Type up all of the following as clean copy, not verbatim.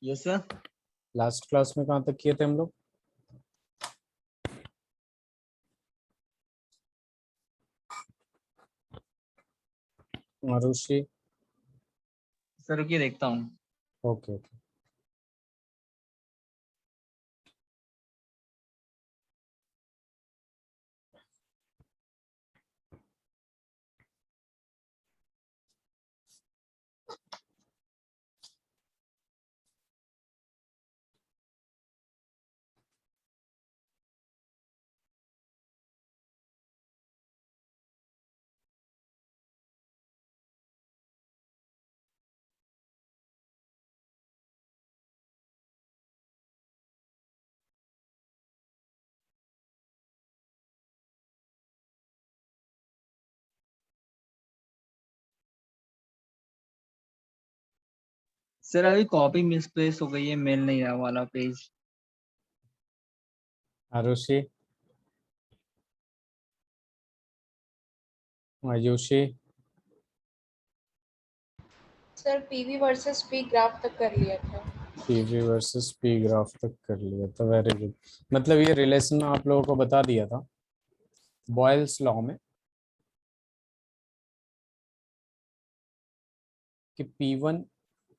Yes sir. Last class में कहाँ तक किए थे हम लोग? आरुषि? सर रुकिए देखता हूँ। Okay okay. सर अभी कॉपी मिसप्लेस हो गई है, मिल नहीं रहा वाला page. Arushi? Ayushi? Sir PV versus P graph तक कर लिया था। पीवी वर्सेस पी ग्राफ तक कर लिया था, वेरी गुड। मतलब ये रिलेशन आप लोगों को बता दिया था बॉयल्स लॉ में कि P1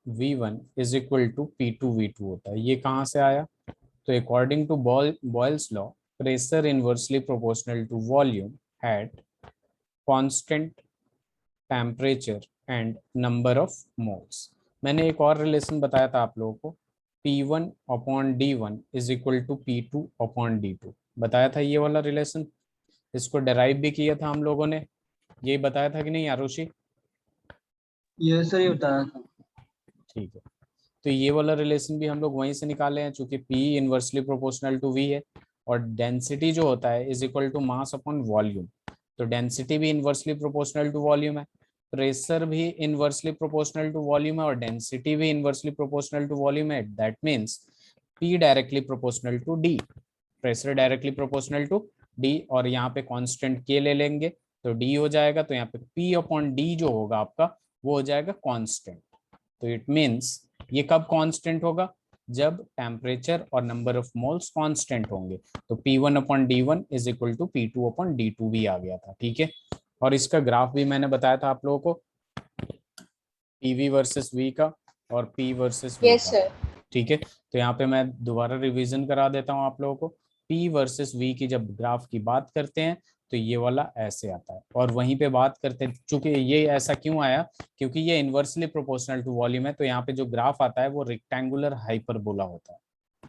V1 is equal to P2 V2 होता है। ये कहाँ से आया? तो according to Boyle's law, pressure inversely proportional to volume at constant temperature and number of moles. मैंने एक और रिलेशन बताया था आप लोगों को, P1 upon D1 is equal to P2 upon D2 बताया था ये वाला रिलेशन। इसको डेराइव भी किया था हम लोगों ने, ये बताया था कि नहीं आरुषि? ये सर ये बताया था। ठीक है, तो ये वाला रिलेशन भी हम लोग वहीं से निकाले हैं, चूंकि P inversely proportional to V है और डेंसिटी जो होता है is equal to mass upon volume. तो डेंसिटी भी इनवर्सली प्रोपोर्शनल टू वॉल्यूम है, प्रेशर भी इनवर्सली प्रोपोर्शनल टू वॉल्यूम है और डेंसिटी भी इनवर्सली प्रोपोर्शनल टू वॉल्यूम है। That means P directly proportional to D, pressure directly proportional to D, और यहाँ पे कांस्टेंट K ले लेंगे तो D हो जाएगा, तो यहाँ पे P अपॉन D जो होगा आपका वो हो जाएगा कांस्टेंट। तो इट मीन्स ये कब कांस्टेंट होगा? जब टेम्परेचर और नंबर ऑफ मोल्स कांस्टेंट होंगे। तो P1 upon D1 is equal to P2 upon D2 भी आ गया था, ठीक है। और इसका ग्राफ भी मैंने बताया था आप लोगों को, PV वर्सेस V का और P वर्सेस V यस का, सर। ठीक है। तो यहाँ पे मैं दोबारा रिवीजन करा देता हूँ आप लोगों को। P वर्सेस V की जब ग्राफ की बात करते हैं तो ये वाला ऐसे आता है, और वहीं पे बात करते हैं, चूंकि ये ऐसा क्यों आया, क्योंकि ये इनवर्सली प्रोपोर्शनल टू वॉल्यूम है, तो यहाँ पे जो ग्राफ आता है वो रेक्टेंगुलर हाइपरबोला होता है।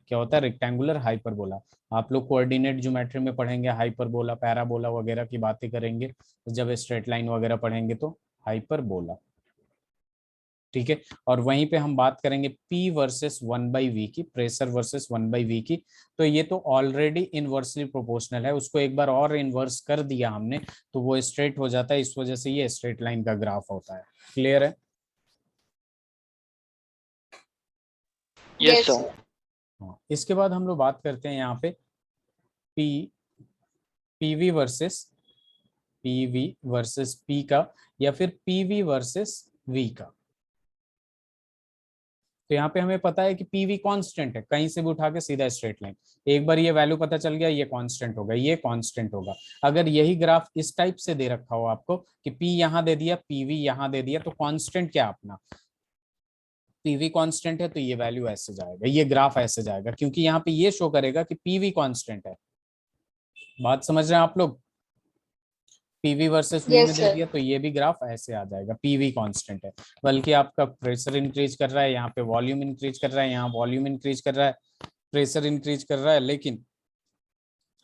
क्या होता है? Rectangular hyperbola. आप लोग कोऑर्डिनेट ज्योमेट्री में पढ़ेंगे हाइपरबोला पैराबोला वगैरह की बातें करेंगे, जब स्ट्रेट लाइन वगैरह पढ़ेंगे तो हाइपरबोला, ठीक है। और वहीं पे हम बात करेंगे P वर्सेस 1/V की, प्रेशर वर्सेस 1/V की। तो ये तो ऑलरेडी इनवर्सली प्रोपोर्शनल है, उसको एक बार और इन्वर्स कर दिया हमने तो वो स्ट्रेट हो जाता है, इस वजह से ये स्ट्रेट लाइन का ग्राफ होता है। क्लियर है? Yes sir. हाँ, इसके बाद हम लोग बात करते हैं यहाँ पे P PV versus PV versus P का, या फिर PV वर्सेस V का। तो यहाँ पे हमें पता है कि पीवी कांस्टेंट है, कहीं से भी उठा के सीधा स्ट्रेट लाइन, एक बार ये वैल्यू पता चल गया, ये कांस्टेंट होगा, ये कांस्टेंट होगा। अगर यही ग्राफ इस टाइप से दे रखा हो आपको कि पी यहाँ दे दिया, पीवी यहाँ दे दिया, तो कांस्टेंट क्या अपना पीवी कांस्टेंट है, तो ये वैल्यू ऐसे जाएगा, ये ग्राफ ऐसे जाएगा, क्योंकि यहाँ पे ये शो करेगा कि पीवी कांस्टेंट है। बात समझ रहे हैं आप लोग? पीवी वर्सेस वी में यस दे सर। दिया तो ये भी ग्राफ ऐसे आ जाएगा, पीवी कांस्टेंट है। बल्कि आपका प्रेशर इंक्रीज कर रहा है, यहाँ पे वॉल्यूम इंक्रीज कर रहा है, यहाँ वॉल्यूम इंक्रीज कर रहा है, प्रेशर इंक्रीज कर रहा है, लेकिन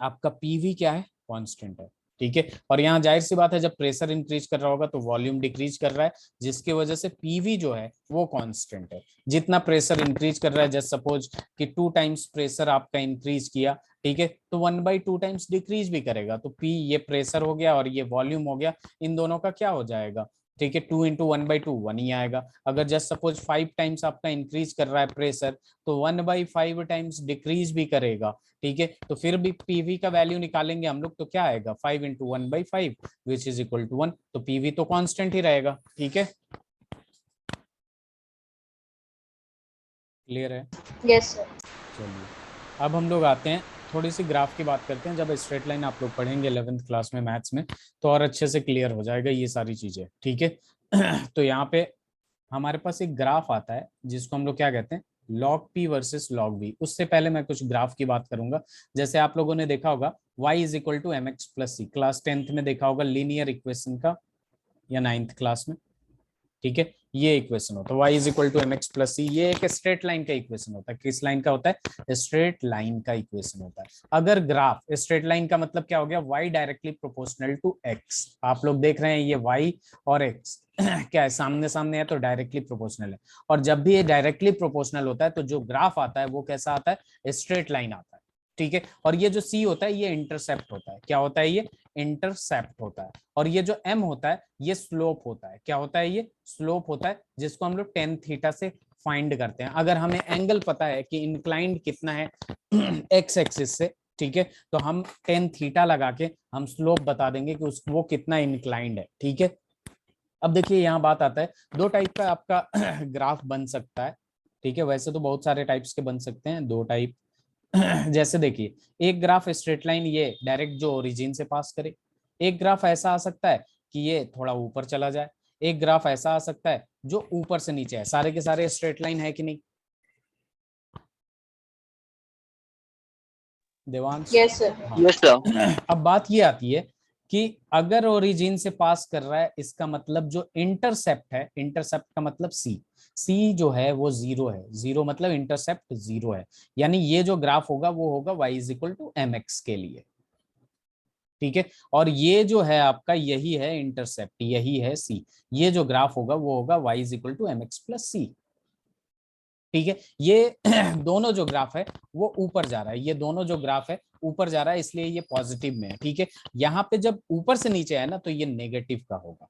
आपका पीवी क्या है? कांस्टेंट है, ठीक है। और यहाँ जाहिर सी बात है, जब प्रेशर इंक्रीज कर रहा होगा तो वॉल्यूम डिक्रीज कर रहा है, जिसकी वजह से पीवी जो है वो कांस्टेंट है। जितना प्रेशर इंक्रीज कर रहा है, जस्ट सपोज कि 2 टाइम्स प्रेशर आपका इंक्रीज किया, ठीक है, तो 1/2 टाइम्स डिक्रीज भी करेगा, तो पी ये प्रेशर हो गया और ये वॉल्यूम हो गया, इन दोनों का क्या हो जाएगा? ठीक है, 2 इंटू 1/2 1 ही आएगा। अगर जस्ट सपोज 5 टाइम्स आपका इंक्रीज कर रहा है प्रेशर, तो 1/5 टाइम्स डिक्रीज भी करेगा, ठीक है। तो फिर भी पीवी का वैल्यू निकालेंगे हम लोग तो क्या आएगा? 5 into 1/5 which is equal to 1, तो पीवी तो कांस्टेंट ही रहेगा, ठीक है। क्लियर है? Yes, sir. चलिए अब हम लोग आते हैं, थोड़ी सी ग्राफ की बात करते हैं। जब स्ट्रेट लाइन आप लोग पढ़ेंगे 11th क्लास में मैथ्स में, तो और अच्छे से क्लियर हो जाएगा ये सारी चीजें, ठीक है। तो यहाँ पे हमारे पास एक ग्राफ आता है जिसको हम लोग क्या कहते हैं, log P versus log V. उससे पहले मैं कुछ ग्राफ की बात करूंगा। जैसे आप लोगों ने देखा होगा y is equal to M X plus C, class 10th में देखा होगा लीनियर इक्वेशन का, या 9th क्लास में, ठीक है। ये इक्वेशन होता है y is equal to M X plus C. ये एक स्ट्रेट लाइन का इक्वेशन होता है। किस लाइन का होता है? स्ट्रेट लाइन का इक्वेशन होता है। अगर ग्राफ स्ट्रेट लाइन का मतलब क्या हो गया, y directly proportional to x। आप लोग देख रहे हैं ये y और x क्या है, सामने सामने है, तो डायरेक्टली प्रोपोर्शनल है। और जब भी ये डायरेक्टली प्रोपोर्शनल होता है तो जो ग्राफ आता है वो कैसा आता है, स्ट्रेट लाइन आता है, ठीक है। और ये जो c होता है ये इंटरसेप्ट होता है। क्या होता है? ये इंटरसेप्ट होता है। और ये जो m होता है ये स्लोप होता है। क्या होता है? ये स्लोप होता है, जिसको हम लोग टेन थीटा से फाइंड करते हैं। अगर हमें एंगल पता है कि इंक्लाइंड कितना है एक्स एक्सिस से, ठीक है, तो हम टेन थीटा लगा के हम स्लोप बता देंगे कि वो कितना इंक्लाइंड है, ठीक है। अब देखिए यहाँ बात आता है, दो टाइप का आपका ग्राफ बन सकता है, ठीक है। वैसे तो बहुत सारे टाइप्स के बन सकते हैं, दो टाइप। जैसे देखिए, एक ग्राफ स्ट्रेट लाइन ये डायरेक्ट जो ओरिजिन से पास करे। एक ग्राफ ऐसा आ सकता है कि ये थोड़ा ऊपर चला जाए। एक ग्राफ ऐसा आ सकता है जो ऊपर से नीचे है। सारे के सारे स्ट्रेट लाइन है कि नहीं देवांश? Yes, sir. हाँ। Yes sir. अब बात ये आती है कि अगर ओरिजिन से पास कर रहा है, इसका मतलब जो इंटरसेप्ट है, इंटरसेप्ट का मतलब सी जो है वो जीरो है। जीरो मतलब इंटरसेप्ट जीरो है। यानी ये जो ग्राफ होगा वो होगा y is equal to M X के लिए, ठीक है। और ये जो है आपका, यही है इंटरसेप्ट, यही है सी। ये जो ग्राफ होगा वो होगा y is equal to M X plus C, ठीक है। ये दोनों जो ग्राफ है वो ऊपर जा रहा है। ये दोनों जो ग्राफ है ऊपर जा रहा है, इसलिए ये पॉजिटिव में है, ठीक है। यहाँ पे जब ऊपर से नीचे है ना, तो ये नेगेटिव का होगा,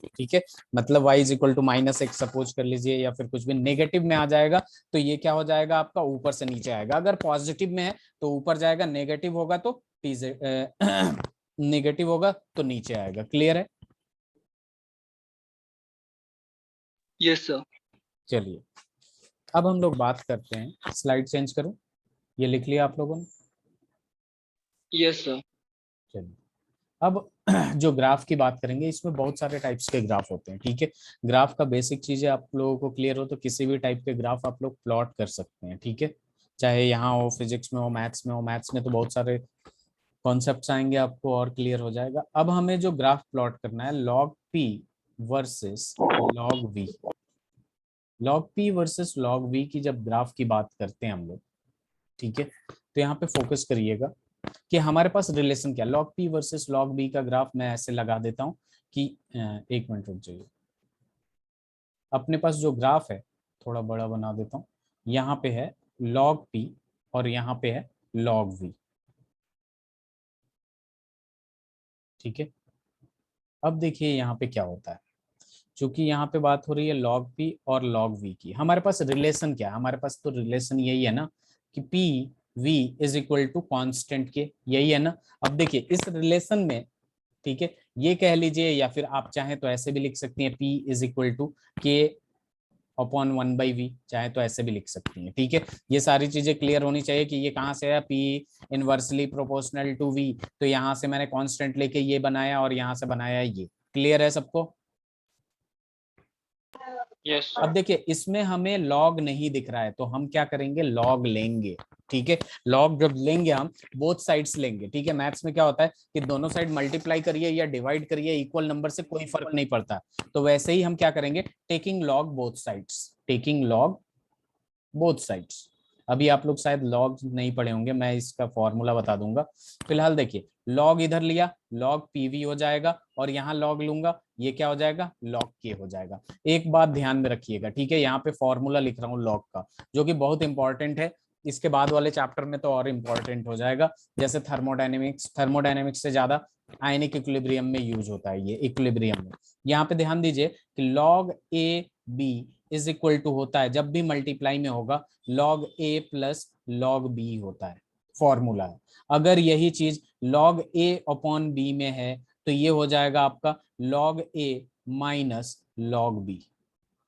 ठीक है। मतलब y is equal to minus X suppose कर लीजिए, या फिर कुछ भी नेगेटिव में आ जाएगा तो ये क्या हो जाएगा आपका, ऊपर से नीचे आएगा। अगर पॉजिटिव में है तो ऊपर जाएगा, नेगेटिव होगा तो नेगेटिव होगा तो नीचे आएगा। क्लियर है? Yes sir. चलिए अब हम लोग बात करते हैं, स्लाइड चेंज करो, ये लिख लिया आप लोगों ने? Yes sir. चलिए अब जो ग्राफ की बात करेंगे, इसमें बहुत सारे टाइप्स के ग्राफ होते हैं, ठीक है। ग्राफ का बेसिक चीजें आप लोगों को क्लियर हो तो किसी भी टाइप के ग्राफ आप लोग प्लॉट कर सकते हैं, ठीक है। चाहे यहाँ हो, फिजिक्स में हो, मैथ्स में हो। मैथ्स में तो बहुत सारे कॉन्सेप्ट्स आएंगे, आपको और क्लियर हो जाएगा। अब हमें जो ग्राफ प्लॉट करना है, log P versus log V. Log P versus log V की जब ग्राफ की बात करते हैं हम लोग, ठीक है, तो यहाँ पे फोकस करिएगा कि हमारे पास रिलेशन क्या, log P versus log B का ग्राफ मैं ऐसे लगा देता हूं कि एक मिनट रुक जाइए। अपने पास जो ग्राफ है थोड़ा बड़ा बना देता हूं। यहाँ पे है लॉग पी और यहाँ पे है लॉग वी, ठीक है। अब देखिए यहाँ पे क्या होता है, क्योंकि यहाँ पे बात हो रही है लॉग पी और लॉग वी की। हमारे पास रिलेशन क्या है, हमारे पास तो रिलेशन यही है ना कि P V is equal to constant K, यही है ना। अब देखिए इस रिलेशन में, ठीक है, ये कह लीजिए, या फिर आप चाहें तो ऐसे भी लिख सकती हैं, P इज इक्वल टू के अपॉन 1/v, चाहे तो ऐसे भी लिख सकती हैं, ठीक है। ये सारी चीजें क्लियर होनी चाहिए कि ये कहाँ से है, P inversely proportional to V। तो यहाँ से मैंने कांस्टेंट लेके ये बनाया और यहाँ से बनाया ये। क्लियर है सबको? यस अब देखिए इसमें हमें लॉग नहीं दिख रहा है, तो हम क्या करेंगे, लॉग लेंगे, ठीक है। लॉग जब लेंगे हम बोथ साइड्स लेंगे, ठीक है। मैथ्स में क्या होता है कि दोनों साइड मल्टीप्लाई करिए या डिवाइड करिए, इक्वल नंबर से कोई फर्क नहीं पड़ता। तो वैसे ही हम क्या करेंगे, taking log both sides, taking log both sides. अभी आप लोग शायद लॉग नहीं पढ़े होंगे, मैं इसका फॉर्मूला बता दूंगा। फिलहाल देखिए, लॉग इधर लिया, लॉग पीवी हो जाएगा, और यहाँ लॉग लूंगा, ये क्या हो जाएगा, लॉग के हो जाएगा। एक बात ध्यान में रखिएगा, ठीक है, यहाँ पे फॉर्मूला लिख रहा हूँ लॉग का, जो कि बहुत इंपॉर्टेंट है। इसके बाद वाले चैप्टर में तो और इंपॉर्टेंट हो जाएगा, जैसे थर्मोडायनेमिक्स। थर्मोडायनेमिक्स से ज्यादा आयनिक इक्विलिब्रियम में यूज होता है ये, इक्विलिब्रियम में। यहाँ पे ध्यान दीजिए कि log A B is equal to होता है, जब भी मल्टीप्लाई में होगा, log A plus log B होता है, फॉर्मूला है। अगर यही चीज लॉग ए अपॉन बी में है तो ये हो जाएगा आपका लॉग ए माइनस लॉग बी,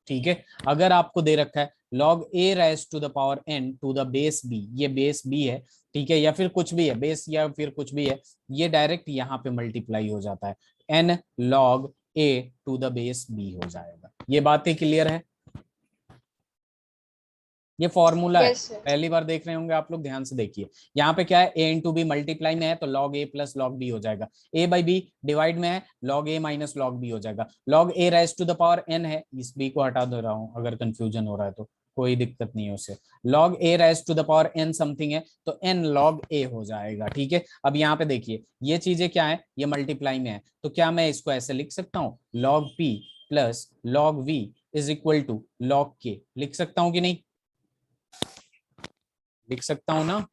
ठीक है। अगर आपको दे रखा है log a raised to the power n to the base b, ये बेस b है, ठीक है, या फिर कुछ भी है बेस या फिर कुछ भी है, ये डायरेक्ट यहाँ पे मल्टीप्लाई हो जाता है, n log a to the base b हो जाएगा। ये बातें क्लियर है? ये फॉर्मूला है, Yes, sir. पहली बार देख रहे होंगे आप लोग, ध्यान से देखिए। यहाँ पे क्या है, a इंटू बी मल्टीप्लाई में है तो log a plus log b हो जाएगा, a बाई b डिवाइड में है log a minus log b हो जाएगा, log a raise to the power n है, इस b को हटा दे रहा हूँ अगर कंफ्यूजन हो रहा है तो, कोई दिक्कत नहीं है उससे, log a raise to the power n something है तो n log a हो जाएगा, ठीक है। अब यहाँ पे देखिए ये चीजें क्या है, ये मल्टीप्लाई में है, तो क्या मैं इसको ऐसे लिख सकता हूँ, log p plus log v is equal to log k, लिख सकता हूँ कि नहीं, लिख सकता हूं ना?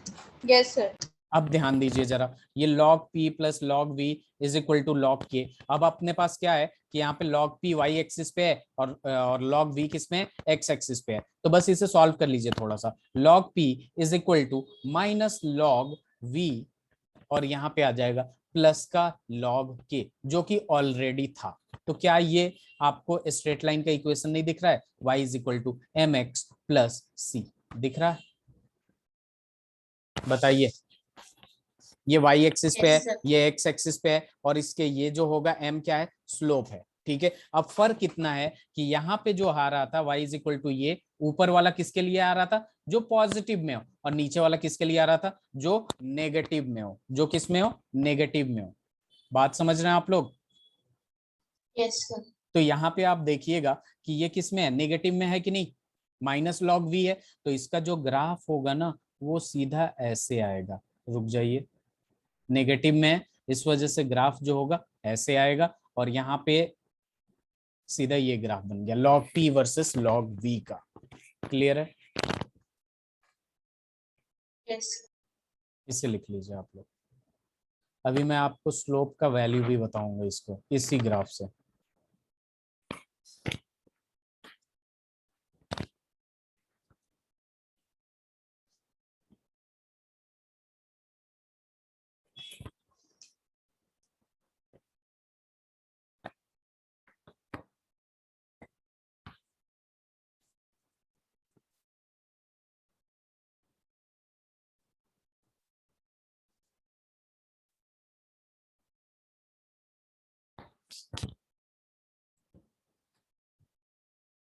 Yes, sir. अब ध्यान दीजिए जरा, ये log p plus log v is equal to log k। अब अपने पास क्या है कि यहाँ पे log p y एक्सिस पे है और log v किस में है, x एक्सिस पे है, तो बस इसे सॉल्व कर लीजिए थोड़ा सा, log p is equal to minus log v और यहाँ पे आ जाएगा प्लस का log k जो कि ऑलरेडी था। तो क्या ये आपको स्ट्रेट लाइन का इक्वेशन नहीं दिख रहा है, y is equal to M X plus C, दिख रहा है? बताइए, ये y एक्सिस पे है, ये x एक्सिस पे है, और इसके ये जो होगा m क्या है, स्लोप है, ठीक है। अब फर्क कितना है कि यहाँ पे जो आ रहा था y इज इक्वल टू, ये ऊपर वाला किसके लिए आ रहा था, जो पॉजिटिव में हो, और नीचे वाला किसके लिए आ रहा था, जो नेगेटिव में हो, जो किस में हो, नेगेटिव में हो। बात समझ रहे हैं आप लोग? Yes, sir. तो यहाँ पे आप देखिएगा कि ये किस में है, नेगेटिव में है कि नहीं, माइनस log v है, तो इसका जो ग्राफ होगा ना वो सीधा ऐसे आएगा, रुक जाइए, नेगेटिव में है इस वजह से ग्राफ जो होगा ऐसे आएगा, और यहाँ पे सीधा ये ग्राफ बन गया log p versus log v का। क्लियर है? Yes. इसे लिख लीजिए आप लोग। अभी मैं आपको स्लोप का वैल्यू भी बताऊंगा इसको इसी ग्राफ से।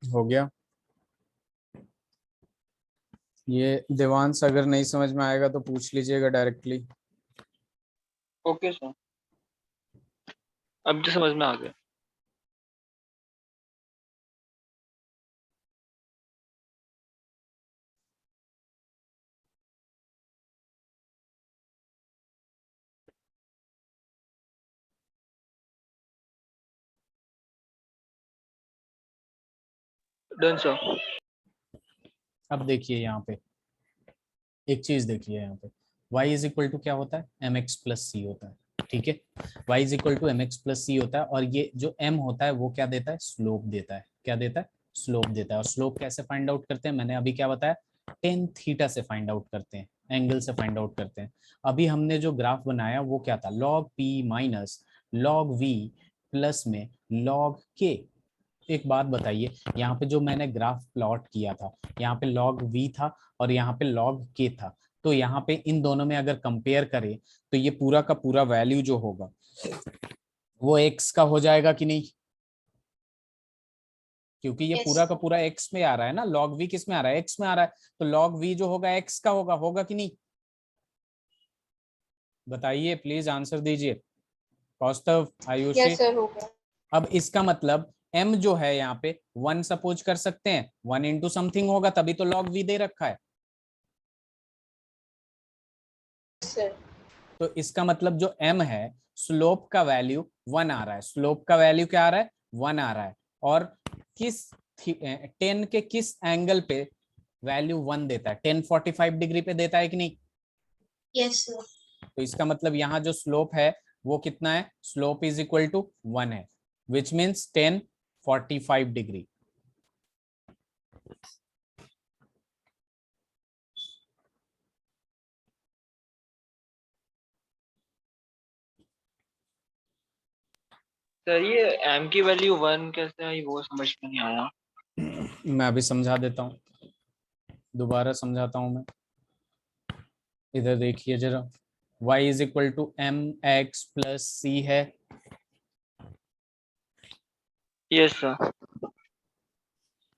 हो गया ये, देवांश अगर नहीं समझ में आएगा तो पूछ लीजिएगा डायरेक्टली। ओके सर, अब तो समझ में आ गया। Done sir. अब देखिए यहाँ पे एक चीज देखिए, यहाँ पे y इज इक्वल टू क्या होता है, एम एक्स प्लस सी होता है, ठीक है। y is equal to M X plus C होता है, और ये जो m होता है वो क्या देता है, स्लोप देता है, क्या देता है, स्लोप देता है। और स्लोप कैसे फाइंड आउट करते हैं, मैंने अभी क्या बताया, टेन थीटा से फाइंड आउट करते हैं, एंगल से फाइंड आउट करते हैं। अभी हमने जो ग्राफ बनाया वो क्या था, log p minus log v plus में log k। एक बात बताइए, यहाँ पे जो मैंने ग्राफ प्लॉट किया था, यहाँ पे log v था और यहाँ पे log k था, तो यहाँ पे इन दोनों में अगर कंपेयर करें तो ये पूरा का पूरा वैल्यू जो होगा वो x का हो जाएगा कि नहीं, क्योंकि ये Yes. पूरा का पूरा x में आ रहा है ना, log v किस में आ रहा है, x में आ रहा है, तो log v जो होगा x का होगा, होगा कि नहीं, बताइए प्लीज आंसर दीजिए। कौस्तव, आयुषी। Yes, sir. होगा. अब इसका मतलब m जो है यहाँ पे 1 सपोज कर सकते हैं, 1 इंटू समथिंग होगा, तभी तो log v दे रखा है। Yes, sir. तो इसका मतलब जो m है, स्लोप का वैल्यू 1 आ रहा है, स्लोप का वैल्यू क्या आ रहा है, 1 आ रहा है, और किस 10 के किस एंगल पे वैल्यू 1 देता है, 1045 डिग्री पे देता है कि नहीं। Yes, sir. तो इसका मतलब यहाँ जो स्लोप है वो कितना है, स्लोप इज इक्वल टू 1 है, विच मीन्स 1045 डिग्री। सर ये m की वैल्यू 1 कैसे आई वो समझ में नहीं आया। मैं अभी समझा देता हूँ। दोबारा समझाता हूं मैं, इधर देखिए जरा, y is equal to M X plus C है, yes sir.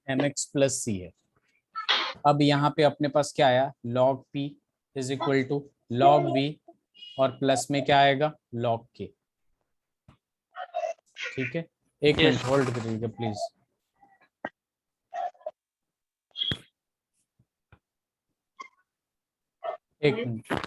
M X plus C है। अब यहाँ पे अपने पास क्या आया, log p is equal to log v, और प्लस में क्या आएगा, log k। ठीक है, एक यस। मिनट होल्ड करिएगा प्लीज। एक मिनट।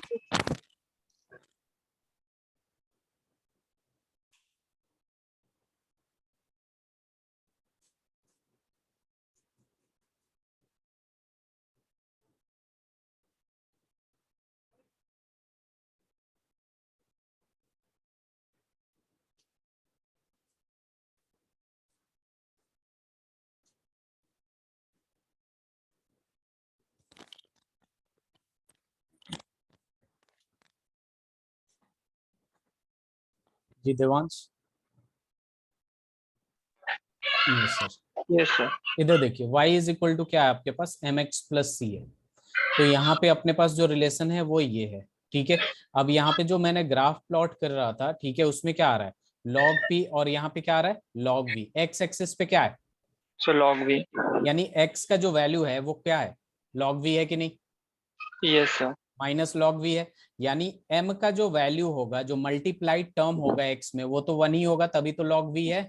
जी Devansh. Yes sir. Yes sir. इधर देखिए y इज इक्वल टू क्या है आपके पास, एम एक्स प्लस सी है। तो यहाँ पे अपने पास जो रिलेशन है वो ये है। ठीक है, अब यहाँ पे जो मैंने ग्राफ प्लॉट कर रहा था, ठीक है, उसमें क्या आ रहा है, log p, और यहाँ पे क्या आ रहा है, log v। एक्स एक्सिस पे क्या है, सो लॉग भी। यानी x का जो वैल्यू है वो क्या है, log v है कि नहीं, yes sir. Minus log v है। यानी m का जो वैल्यू होगा, जो मल्टीप्लाइड टर्म होगा x में, वो तो 1 ही होगा, तभी तो log v है।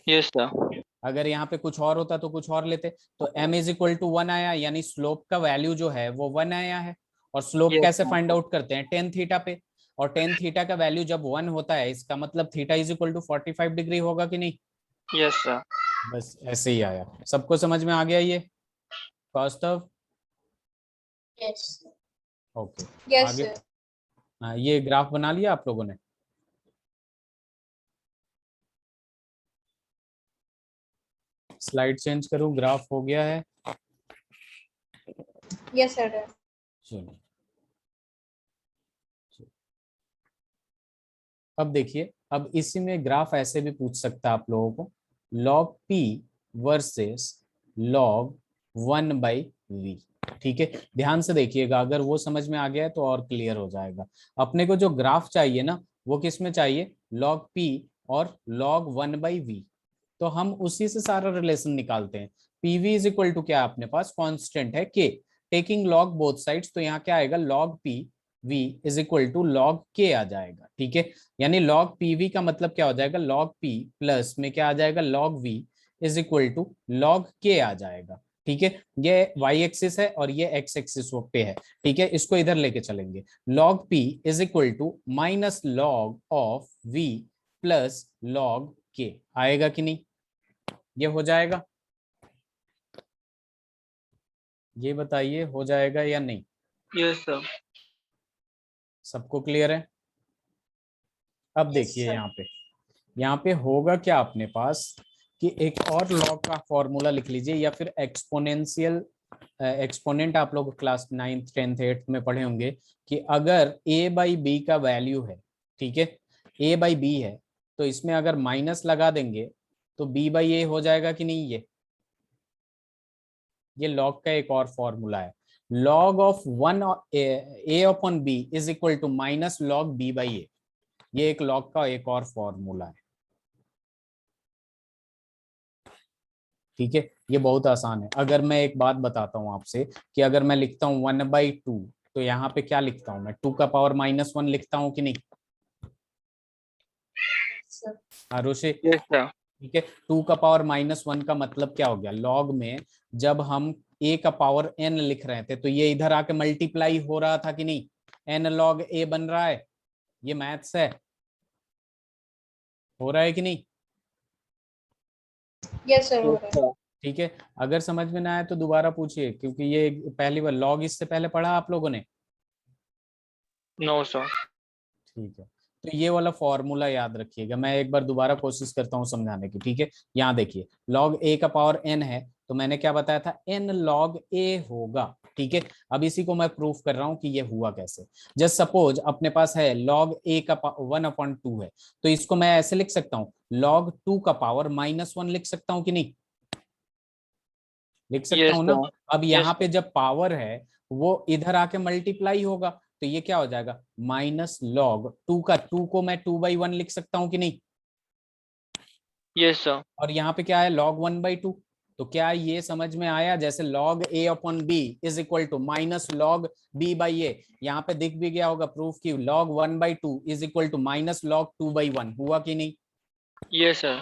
Yes sir. अगर यहाँ पे कुछ और होता तो कुछ और लेते। तो m इज इक्वल टू 1 आया, यानी स्लोप का वैल्यू जो है वो 1 आया है। और स्लोप यस कैसे सर। फाइंड आउट करते हैं, टेन थीटा पे। और टेन थीटा का वैल्यू जब 1 होता है, इसका मतलब theta is equal to 45 degree होगा कि नहीं। Yes sir. बस ऐसे ही आया, सबको समझ में आ गया ये कौस्तव। यस ओके, यस आगे। सर। हाँ, ये ग्राफ बना लिया आप लोगों ने। स्लाइड चेंज करूं, ग्राफ हो गया है। Yes sir. चलो, अब देखिए, अब इसी में ग्राफ ऐसे भी पूछ सकता है आप लोगों को, log p versus log 1/v। ठीक है, ध्यान से देखिएगा, अगर वो समझ में आ गया है तो और क्लियर हो जाएगा। अपने को जो ग्राफ चाहिए ना, वो किस में चाहिए, log p और log 1/v। तो हम उसी से सारा रिलेशन निकालते हैं। pv इज इक्वल टू क्या, अपने पास कांस्टेंट है k, taking log both sides, तो यहाँ क्या आएगा, log p v is equal to log k आ जाएगा। ठीक है, यानी log pv का मतलब क्या हो जाएगा, log p प्लस में क्या आ जाएगा, log v is equal to log k आ जाएगा। ठीक है, ये y एक्सिस है और ये x एक्सिस पे है। ठीक है, इसको इधर लेके चलेंगे, log p is equal to minus log of v plus log k आएगा कि नहीं, ये हो जाएगा, ये बताइए हो जाएगा या नहीं। Yes sir. सबको क्लियर है। अब यस देखिए सर। यहाँ पे होगा क्या अपने पास, कि एक और लॉ का फॉर्मूला लिख लीजिए, या फिर एक्सपोनेंशियल एक्सपोनेंट आप लोग क्लास 9th 10th 8th में पढ़े होंगे, कि अगर a बाई बी का वैल्यू है, ठीक है, a बाई बी है, तो इसमें अगर माइनस लगा देंगे तो b बाई ए हो जाएगा कि नहीं। ये लॉग का एक और फॉर्मूला है, log of 1 a upon B is equal to minus log b by A. ये एक लॉग का एक और फॉर्मूला है। ठीक है, ये बहुत आसान है। अगर मैं एक बात बताता हूं आपसे, कि अगर मैं लिखता हूं 1/2, तो यहाँ पे क्या लिखता हूं मैं, 2 का पावर -1 लिखता हूं कि नहीं, सर। आरुषि। Yes sir. ठीक है, 2 का पावर -1 का मतलब क्या हो गया, लॉग में जब हम a का पावर n लिख रहे थे, तो ये इधर आके मल्टीप्लाई हो रहा था कि नहीं, n log a बन रहा है, ये मैथ्स है, हो रहा है कि नहीं। यस सर हो यस रहा है। सर। ठीक है, अगर समझ में ना आए तो दोबारा पूछिए, क्योंकि ये पहली बार, लॉग इससे पहले पढ़ा आप लोगों ने। No sir. ठीक है, तो ये वाला फॉर्मूला याद रखिएगा, मैं एक बार दोबारा कोशिश करता हूँ समझाने की। ठीक है, यहाँ देखिए, log a का पावर n है, तो मैंने क्या बताया था, n log a होगा। ठीक है, अब इसी को मैं प्रूफ कर रहा हूँ कि ये हुआ कैसे। जस्ट सपोज अपने पास है log a का 1/2 है, तो इसको मैं ऐसे लिख सकता हूँ, log 2 का पावर -1 लिख सकता हूँ कि नहीं। लिख सकता Yes हूँ ना। sir. अब Yes यहाँ sir. पे जब पावर है वो इधर आके मल्टीप्लाई होगा, तो ये क्या हो जाएगा, माइनस लॉग टू का, टू को मैं 2/1 लिख सकता हूँ कि नहीं, Yes sir. और यहाँ पे क्या है log 1/2। तो क्या ये समझ में आया, जैसे log a upon b is equal to minus log b by a, यहाँ पे दिख भी गया होगा प्रूफ की log 1/2 is equal to minus log 2/1, हुआ कि नहीं। Yes sir.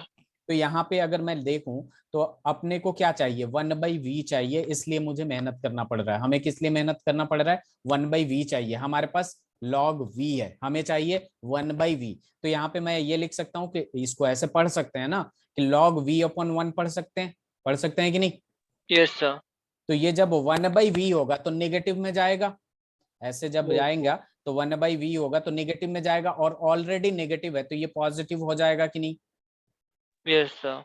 तो यहाँ पे अगर मैं देखूं तो अपने को क्या चाहिए, 1/v चाहिए, इसलिए मुझे मेहनत करना पड़ रहा है। हमें किस लिए मेहनत करना पड़ रहा है, 1/v चाहिए, हमारे पास log v है, हमें चाहिए 1/v। तो यहाँ पे मैं ये लिख सकता हूँ कि इसको ऐसे पढ़ सकते हैं ना कि log v अपॉन 1 पढ़ सकते हैं कि नहीं। Yes sir. तो ये जब 1/v होगा तो नेगेटिव में जाएगा, ऐसे जब Yes. जाएगा तो 1/v होगा तो नेगेटिव में जाएगा, और ऑलरेडी नेगेटिव है तो ये पॉजिटिव हो जाएगा कि नहीं। Yes sir.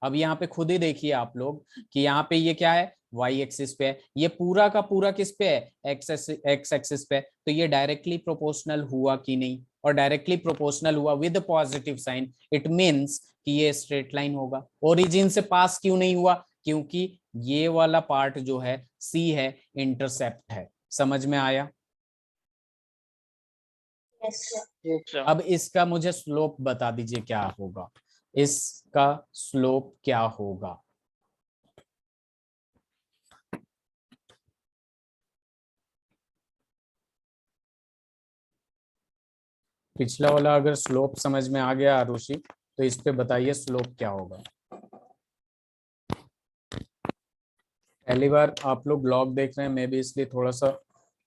अब यहाँ पे खुद ही देखिए आप लोग कि यहाँ पे ये क्या है, वाई एक्सिस पे है, ये पूरा का पूरा किस पे है, एक्स एक्सिस पे, तो ये डायरेक्टली प्रोपोर्शनल हुआ कि नहीं, और डायरेक्टली प्रोपोर्शनल हुआ with positive sign, it means कि ये स्ट्रेट लाइन होगा। ओरिजिन से पास क्यों नहीं हुआ, क्योंकि ये वाला पार्ट जो है सी है, इंटरसेप्ट है। समझ में आया। Yes, sir. Yes sir. अब इसका मुझे स्लोप बता दीजिए क्या होगा, इसका स्लोप क्या होगा। पिछला वाला अगर स्लोप समझ में आ गया आरुषि, तो इस पे बताइए स्लोप क्या होगा। पहली बार आप लोग ब्लॉग देख रहे हैं, मे भी इसलिए थोड़ा सा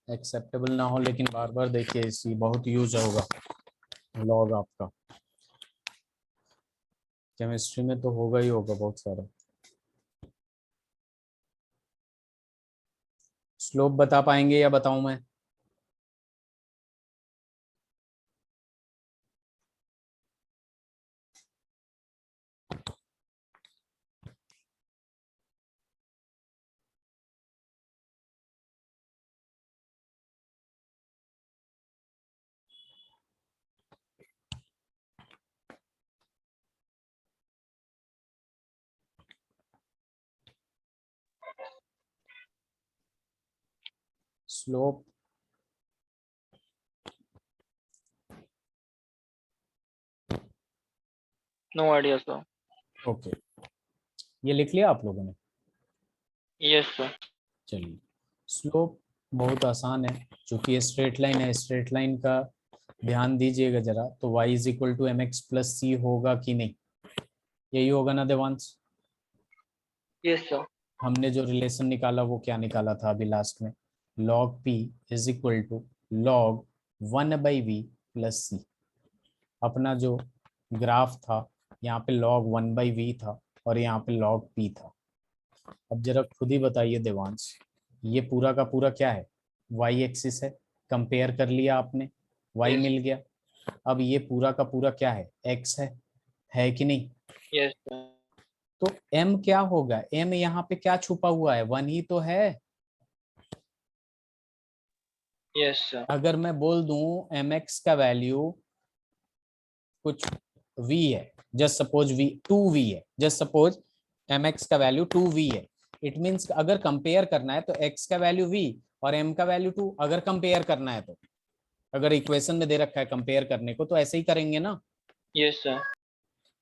एक्सेप्टेबल ना हो, लेकिन बार बार देखिए, इसी बहुत यूज होगा लॉग आपका। केमिस्ट्री में तो होगा ही होगा बहुत सारा। स्लोप बता पाएंगे या बताऊं मैं। Slope No idea sir. Okay, ये लिख लिया आप लोगों ने। Yes sir. चलिए, स्लोप बहुत आसान है, चूंकि ये स्ट्रेट लाइन है, स्ट्रेट लाइन का ध्यान दीजिएगा जरा, तो y is equal to M X plus C होगा कि नहीं, यही होगा ना देवांश। Yes sir. हमने जो रिलेशन निकाला वो क्या निकाला था अभी लास्ट में, log p is equal to log 1/v plus C. अपना जो ग्राफ था यहाँ पे log 1/v था और यहाँ पे log p था। अब जरा खुद ही बताइए देवांश, ये पूरा का पूरा क्या है, y एक्सिस है, कंपेयर कर लिया आपने, y Yes. मिल गया। अब ये पूरा का पूरा क्या है, x है कि नहीं। Yes sir. तो m क्या होगा, m यहाँ पे क्या छुपा हुआ है, 1 ही तो है। Yes sir. अगर मैं बोल दूं mx का वैल्यू कुछ v है, जस्ट सपोज v 2v है, जस्ट सपोज mx का वैल्यू 2v है, इट मींस अगर कंपेयर करना है तो x का वैल्यू v और m का वैल्यू 2, अगर कंपेयर करना है तो, अगर इक्वेशन में दे रखा है कंपेयर करने को तो ऐसे ही करेंगे ना। Yes sir.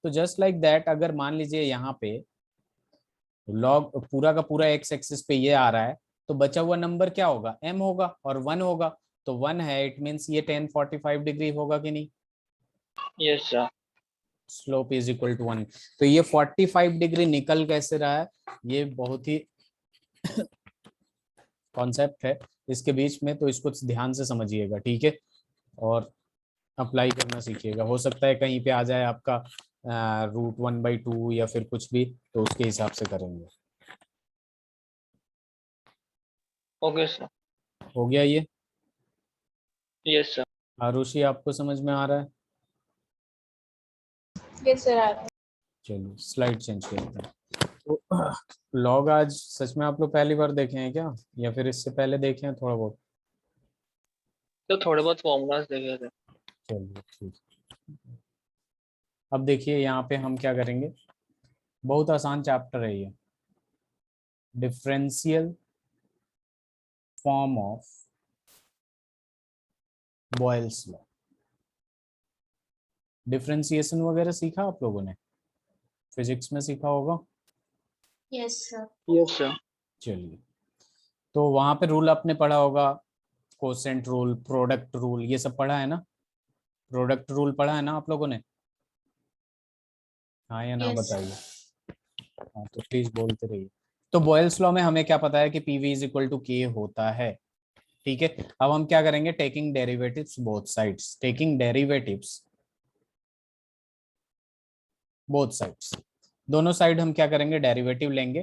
तो जस्ट लाइक दैट, अगर मान लीजिए यहाँ पे लॉग पूरा का पूरा एक्स एक्सिस पे ये आ रहा है, तो बचा हुआ नंबर क्या होगा, m होगा और 1 होगा, तो 1 है, इट मींस ये 1045 डिग्री होगा कि नहीं। Yes sir. Slope is equal to 1। तो ये 45 डिग्री निकल कैसे रहा है, ये बहुत ही कॉन्सेप्ट है इसके बीच में, तो इसको ध्यान से समझिएगा, ठीक है, और अप्लाई करना सीखिएगा। हो सकता है कहीं पे आ जाए आपका √1/2 या फिर कुछ भी, तो उसके हिसाब से करेंगे। Okay sir. हो गया ये। Yes sir. आरुषि आपको समझ में आ रहा है। Yes, sir. आ रहा है। चलिए स्लाइड चेंज करते हैं। तो लॉग आज सच में आप लोग पहली बार देखे हैं क्या, या फिर इससे पहले देखे हैं थोड़ा बहुत। तो थोड़े बहुत फॉर्मूलाज देखे थे। चलिए ठीक है। अब देखिए यहाँ पे हम क्या करेंगे, बहुत आसान चैप्टर है ये, differential form of Boyle's law. Differentiation वगैरह सीखा आप लोगों ने, फिजिक्स में सीखा होगा। Yes sir. Yes sir. चलिए, तो वहां पे रूल आपने पढ़ा होगा, कोसेंट रूल, प्रोडक्ट रूल, ये सब पढ़ा है ना। प्रोडक्ट रूल पढ़ा है ना आप लोगों ने, हाँ या ना यस बताइए। हाँ तो प्लीज बोलते रहिए। तो बॉयल्स लॉ में हमें क्या पता है कि पीवी इज इक्वल टू के होता है। ठीक है, अब हम क्या करेंगे, taking derivatives both sides, taking derivatives both sides, दोनों साइड हम क्या करेंगे, डेरिवेटिव लेंगे।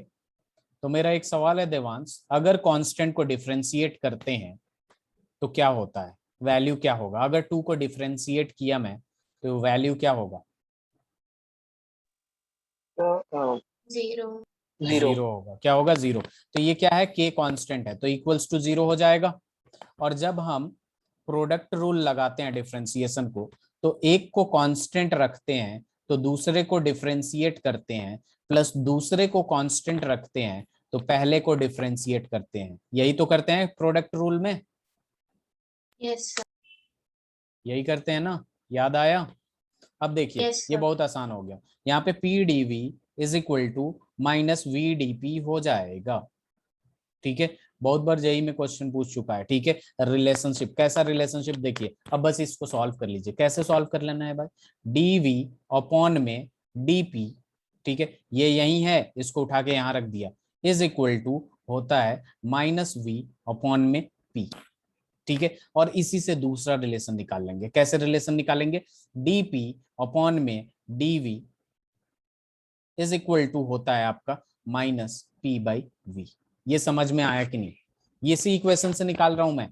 तो मेरा एक सवाल है देवांश, अगर कांस्टेंट को डिफरेंशिएट करते हैं तो क्या होता है, वैल्यू क्या होगा। अगर 2 को डिफरेंशिएट किया मैं तो वैल्यू क्या होगा, जीरो। जीरो। जीरो होगा। क्या होगा, जीरो। तो ये क्या है, के कांस्टेंट है तो इक्वल्स टू जीरो हो जाएगा। और जब हम प्रोडक्ट रूल लगाते हैं डिफरेंशिएशन को, तो एक को कांस्टेंट रखते हैं तो दूसरे को डिफरेंशिएट करते हैं, प्लस दूसरे को कांस्टेंट रखते हैं तो पहले को डिफरेंशिएट करते हैं। यही तो करते हैं प्रोडक्ट रूल में, यस सर। यही करते हैं ना, याद आया। अब देखिए यस ये सर। बहुत आसान हो गया, यहाँ पे P D V is equal to minus V D P हो जाएगा। ठीक है, बहुत बार जेई में क्वेश्चन पूछ चुका है। ठीक है, रिलेशनशिप, कैसा रिलेशनशिप, देखिए अब बस इसको सॉल्व कर लीजिए। कैसे सॉल्व कर लेना है भाई, डीवी अपॉन में डीपी, ठीक है ये यही है, इसको उठा के यहाँ रख दिया, इज इक्वल टू होता है माइनस वी अपॉन में पी। ठीक है, और इसी से दूसरा रिलेशन निकाल लेंगे। कैसे रिलेशन निकालेंगे, डीपी अपॉन में डीवी इज इक्वल टू होता है आपका माइनस पी बाई वी। ये समझ में आया कि नहीं, ये इसी इक्वेशन से निकाल रहा हूं मैं,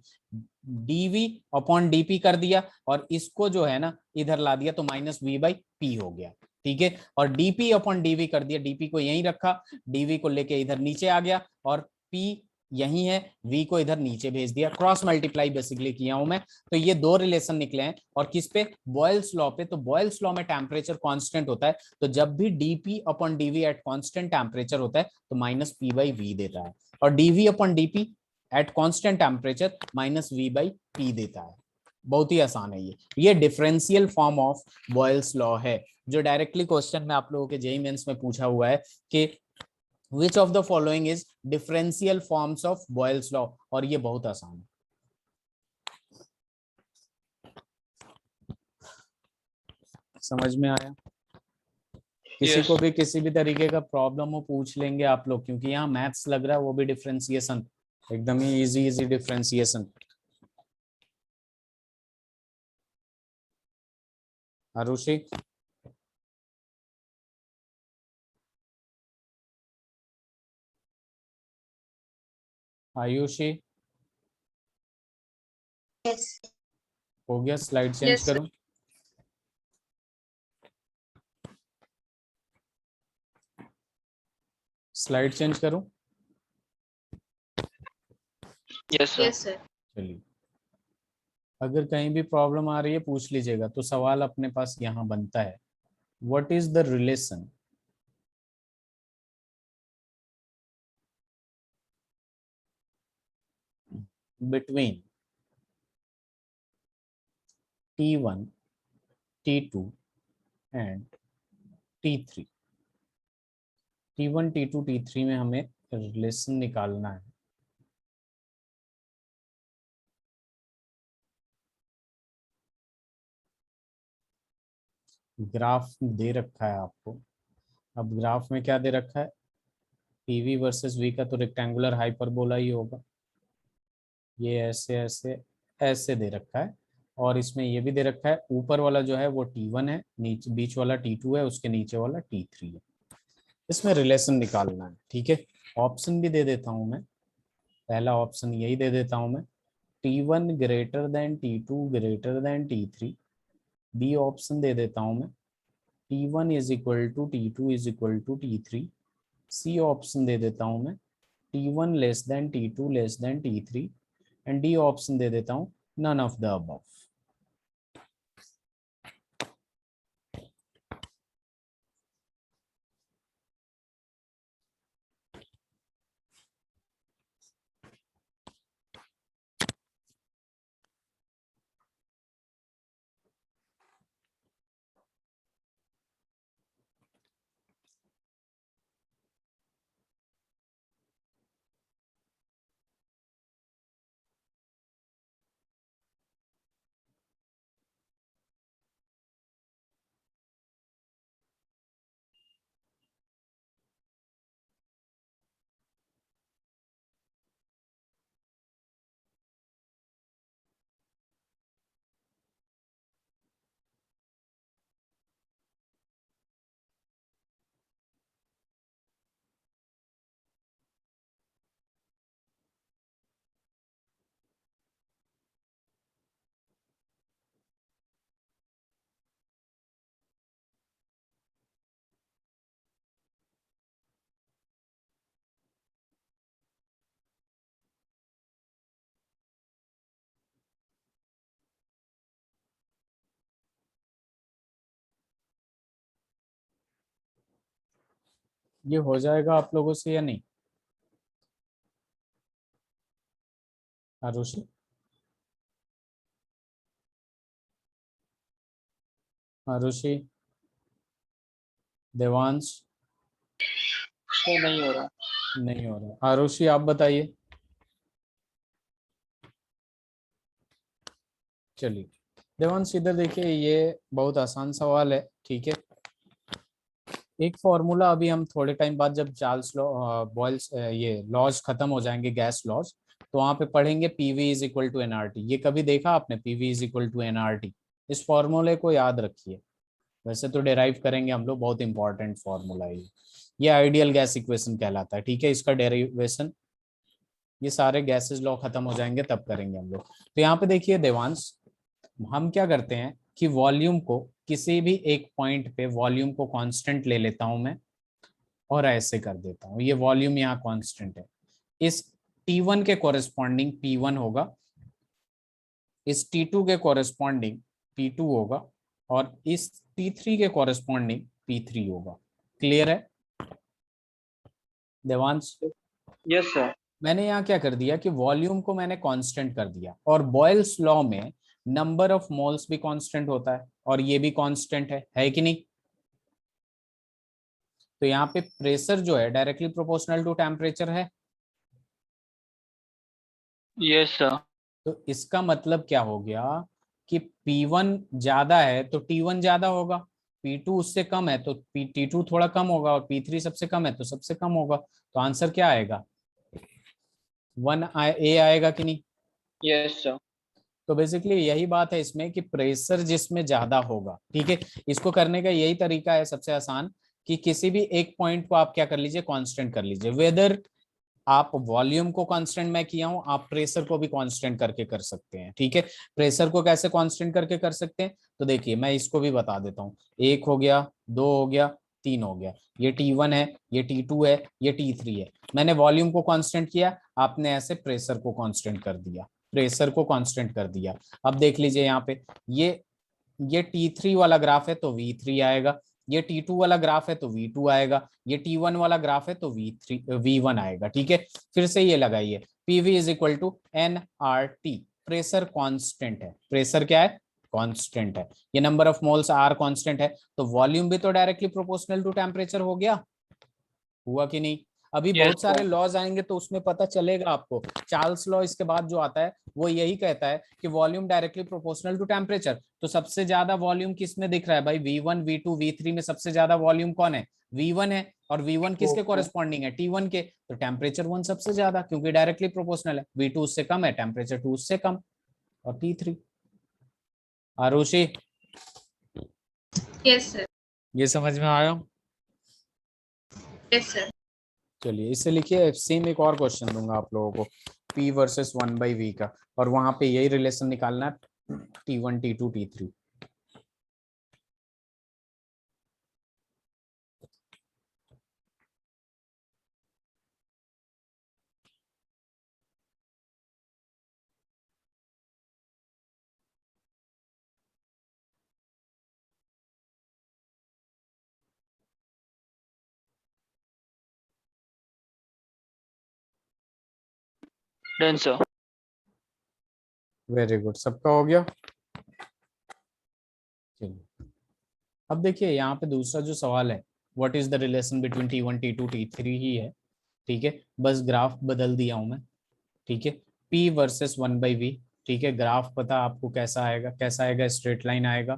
डीवी अपॉन डीपी कर दिया और इसको जो है ना इधर ला दिया तो माइनस वी बाई पी हो गया। ठीक है, और डीपी अपॉन डीवी कर दिया, डीपी को यहीं रखा, डीवी को लेके इधर नीचे आ गया और पी यही है, v को इधर नीचे भेज दिया, क्रॉस मल्टीप्लाई बेसिकली किया हूं मैं। तो ये दो रिलेशन निकले हैं, और किस पे, बॉयल्स लॉ पे। तो बॉयल्स लॉ में टेम्परेचर कांस्टेंट होता है, तो जब भी dp upon dv eight constant temperature होता है तो माइनस पी बाई वी देता है, और dv upon dp at constant temperature minus V by P देता है। बहुत ही आसान है ये differential form of Boyle's law है, जो डायरेक्टली क्वेश्चन में आप लोगों के जेईई मेंस में पूछा हुआ है कि Which of the following is differential forms of Boyle's law, और ये बहुत आसान है। समझ में आया, किसी Yes. को भी किसी भी तरीके का प्रॉब्लम हो पूछ लेंगे आप लोग, क्योंकि यहाँ मैथ्स लग रहा है, वो भी डिफरेंशिएशन, एकदम ही easy easy differentiation. Arushi, Ayushi, yes. हो गया, स्लाइड चेंज यस सर। करूं। स्लाइड चेंज करूं, Yes, sir. Yes sir. चलिए। अगर कहीं भी प्रॉब्लम आ रही है पूछ लीजिएगा। तो सवाल अपने पास यहाँ बनता है, what is the relation between T1, T2 and T3। T1, T2, T3 में हमें रिलेशन निकालना है। ग्राफ दे रखा है आपको। अब ग्राफ में क्या दे रखा है, पीवी वर्सेस वी का तो रेक्टेंगुलर हाइपरबोला ही होगा। ये ऐसे ऐसे ऐसे दे रखा है, और इसमें ये भी दे रखा है, ऊपर वाला जो है वो T1 है, नीचे बीच वाला T2 है, उसके नीचे वाला T3 है। इसमें रिलेशन निकालना है। ठीक है, ऑप्शन भी दे देता हूं मैं, पहला ऑप्शन यही दे देता हूं मैं, T1 greater than T2 greater than T3। B option दे देता हूं मैं, T1 is equal to T2 is equal to T3। C option दे देता हूं मैं, T1 less than T2 less than T3। And D option दे देता हूं, नन ऑफ द अबव। ये हो जाएगा आप लोगों से या नहीं आरुषि? आरुषि, देवांश? सर नहीं हो रहा। नहीं हो रहा। आरुषि आप बताइए। चलिए देवांश इधर देखिए, ये बहुत आसान सवाल है, ठीक है। एक फॉर्मूला अभी हम थोड़े टाइम बाद जब चार्ल्स लॉ बॉयल्स ये लॉज खत्म हो जाएंगे, गैस लॉज, तो वहां पे पढ़ेंगे PV is equal to NRT. ये कभी देखा आपने PV is equal to NRT? इस फॉर्मूले को याद रखिए। वैसे तो डेराइव करेंगे हम लोग, बहुत इंपॉर्टेंट फॉर्मूला है ये आइडियल गैस इक्वेशन कहलाता है, ठीक है। इसका डेरिवेशन ये सारे गैसेस लॉ खत्म हो जाएंगे तब करेंगे हम लोग। तो यहाँ पे देखिए देवांश, हम क्या करते हैं कि वॉल्यूम को किसी भी एक पॉइंट पे वॉल्यूम को कांस्टेंट ले लेता हूं मैं, और ऐसे कर देता हूं। ये वॉल्यूम यहाँ कांस्टेंट है, इस T1 के कोरेस्पॉन्डिंग P1 होगा, इस T2 के कोरेस्पॉन्डिंग P2 होगा, और इस T3 के कोरेस्पॉन्डिंग P3 होगा। क्लियर है देवांश? Yes sir. मैंने यहाँ क्या कर दिया कि वॉल्यूम को मैंने कांस्टेंट कर दिया, और बॉयल्स लॉ में नंबर ऑफ मोल्स भी कांस्टेंट होता है, और ये भी कांस्टेंट है कि नहीं? तो यहाँ पे प्रेशर जो है डायरेक्टली प्रोपोर्शनल टू टेम्परेचर है। Yes sir. तो इसका मतलब क्या हो गया कि P1 ज्यादा है तो T1 ज्यादा होगा, P2 उससे कम है तो T2 थोड़ा कम होगा, और P3 सबसे कम है तो सबसे कम होगा। तो आंसर क्या आएगा? 1A आएगा कि नहीं? Yes sir. तो बेसिकली यही बात है इसमें कि प्रेशर जिसमें ज्यादा होगा, ठीक है। इसको करने का यही तरीका है सबसे आसान, कि किसी भी एक पॉइंट को आप क्या कर लीजिए, कांस्टेंट कर लीजिए। वेदर आप वॉल्यूम को कांस्टेंट मैं किया हूं, आप प्रेशर को भी कांस्टेंट करके कर सकते हैं, ठीक है। प्रेशर को कैसे कांस्टेंट करके कर सकते हैं, तो देखिए मैं इसको भी बता देता हूं। एक हो गया, दो हो गया, तीन हो गया। ये T1 है, ये T2 है, ये T3 है। मैंने वॉल्यूम को कांस्टेंट किया, आपने ऐसे प्रेशर को कांस्टेंट कर दिया, प्रेशर को कांस्टेंट कर दिया। अब देख लीजिए यहाँ पे, ये T3 वाला ग्राफ है तो V3 आएगा, ये T2 वाला ग्राफ है तो V2 आएगा, ये T1 वाला ग्राफ है तो V1 आएगा, ठीक है। फिर से ये लगाइए, PV is equal to nRT। Pressure constant है, प्रेशर क्या है? कांस्टेंट है। ये number of moles R constant है, तो वॉल्यूम भी तो डायरेक्टली प्रोपोर्शनल टू टेम्परेचर हो गया, हुआ कि नहीं? अभी यस बहुत सारे सर। लॉज आएंगे तो उसमें पता चलेगा आपको। चार्ल्स लॉ इसके बाद जो आता है वो यही कहता है कि volume directly proportional to temperature. तो सबसे ज्यादा वॉल्यूम किस में दिख रहा है भाई? V1 V2 V3 में सबसे ज्यादा वॉल्यूम कौन है? V1 है। और V1 किसके कॉरेस्पॉन्डिंग है? T1 के। तो टेम्परेचर 1 सबसे ज्यादा, क्योंकि डायरेक्टली प्रोपोर्शनल है। V2 उससे कम है, टेम्परेचर 2 उससे कम, और T3। Arushi yes sir. ये समझ में आया? Yes sir. चलिए इसे लिखिए। सेम एक और क्वेश्चन दूंगा आप लोगों को, P वर्सेस 1/V का, और वहां पे यही रिलेशन निकालना है, T1 T2 T3। Done sir. Very good, सबका हो गया। चलिए अब देखिए यहाँ पे दूसरा जो सवाल है, what is the relation between T1 T2 T3 ही है, ठीक है। बस ग्राफ बदल दिया हूं मैं, ठीक है। P वर्सेस 1/V, ठीक है। ग्राफ पता आपको कैसा आएगा? कैसा आएगा? स्ट्रेट लाइन आएगा,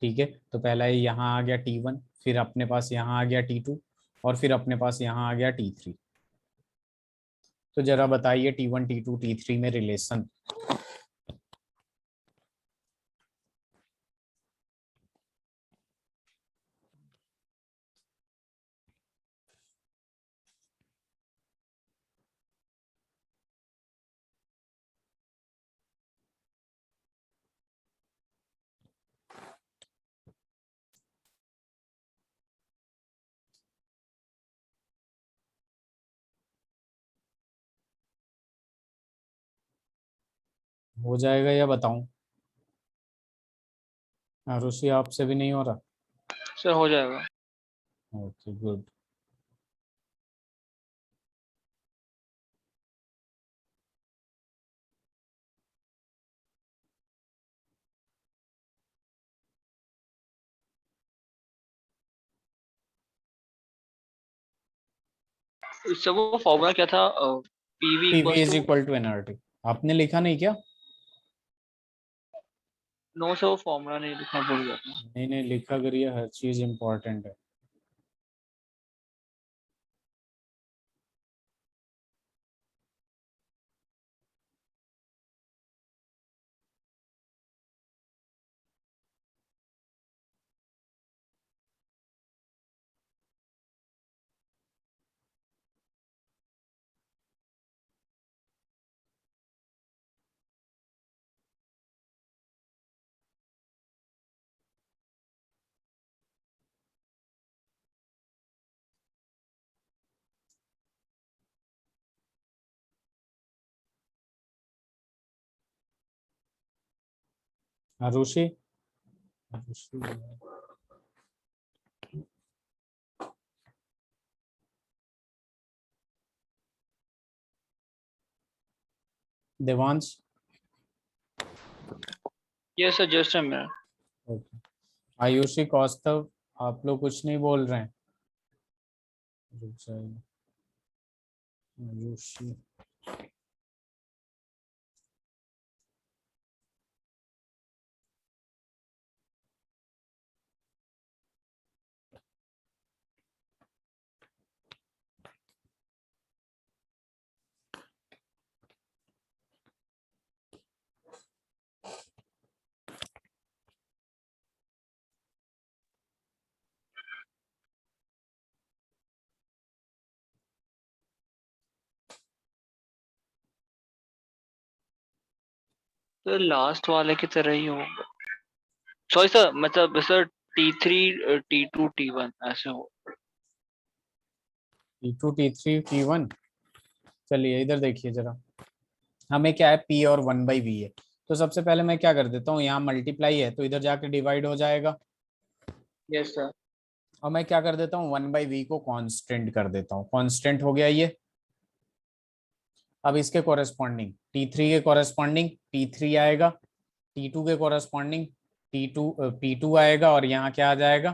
ठीक है। तो पहला ये यहाँ आ गया T1, फिर अपने पास यहाँ आ गया T2, और फिर अपने पास यहाँ आ गया T3। तो जरा बताइए T1 T2 T3 में रिलेशन। हो जाएगा या बताऊं? आरुषि आपसे भी नहीं हो रहा? सर हो जाएगा। Okay good. इससे वो फॉर्मूला क्या था? PV PV is equals to. Equal to NRT. आपने लिखा नहीं क्या? नो सर, वो फॉर्मूला नहीं लिखना, भूल गया था। नहीं नहीं, लिखा करिए, हर चीज इंपॉर्टेंट है। Arushi, Arushi, Devansh. Yes sir, just a minute. Okay. Ayushi, Kaustav, आप लोग कुछ नहीं बोल रहे हैं? रुक जाइए। आयुषी, तो लास्ट वाले की तरह ही होगा। सॉरी सर, मतलब सर T3 T2 T1 ऐसे हो। T2 T3 T1। चलिए इधर देखिए जरा, हमें क्या है, P और 1/V है। तो सबसे पहले मैं क्या कर देता हूँ, यहाँ मल्टीप्लाई है तो इधर जाके डिवाइड हो जाएगा। Yes sir. और मैं क्या कर देता हूँ, 1/V को कांस्टेंट कर देता हूँ। कांस्टेंट हो गया ये। अब इसके कोरेस्पॉन्डिंग T3 के कोरेस्पॉन्डिंग P3 आएगा, T2 के कोरेस्पॉन्डिंग P2 आएगा, और यहाँ क्या आ जाएगा,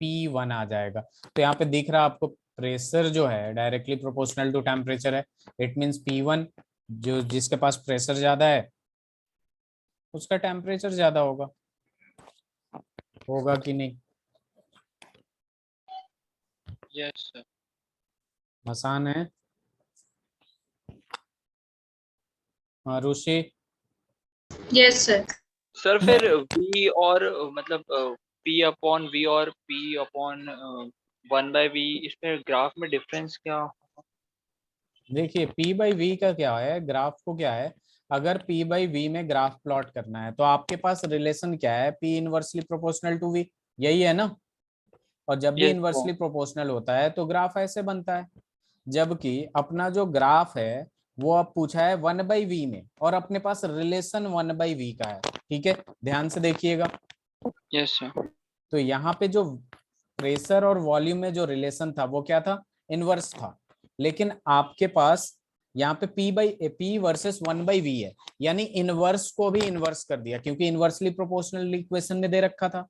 P1 आ जाएगा। तो यहाँ पे दिख रहा है आपको, प्रेशर जो है डायरेक्टली प्रोपोर्शनल टू टेम्परेचर है। इट मींस P1, जो जिसके पास प्रेशर ज्यादा है उसका टेम्परेचर ज्यादा होगा। होगा कि नहीं? Yes sir. आसान है। ऋषि, यस सर। सर फिर V और मतलब P अपॉन V और P अपॉन 1/V, इसमें ग्राफ में डिफरेंस क्या? देखिए P/V का क्या है, ग्राफ को क्या है, अगर P/V में ग्राफ प्लॉट करना है तो आपके पास रिलेशन क्या है, P inversely proportional to V, यही है ना। और जब भी यस इनवर्सली प्रोपोर्शनल होता है तो ग्राफ ऐसे बनता है। जबकि अपना जो ग्राफ है वो अब पूछा है 1/V में, और अपने पास रिलेशन 1/V का है। ठीक है, ध्यान से देखिएगा। Yes sir. तो यहाँ पे जो प्रेशर और वॉल्यूम में जो रिलेशन था वो क्या था, इनवर्स था। लेकिन आपके पास यहाँ पे P वर्सेस 1/V है, यानी इनवर्स को भी इनवर्स कर दिया, क्योंकि इनवर्सली प्रोपोर्शनल इक्वेशन में दे रखा था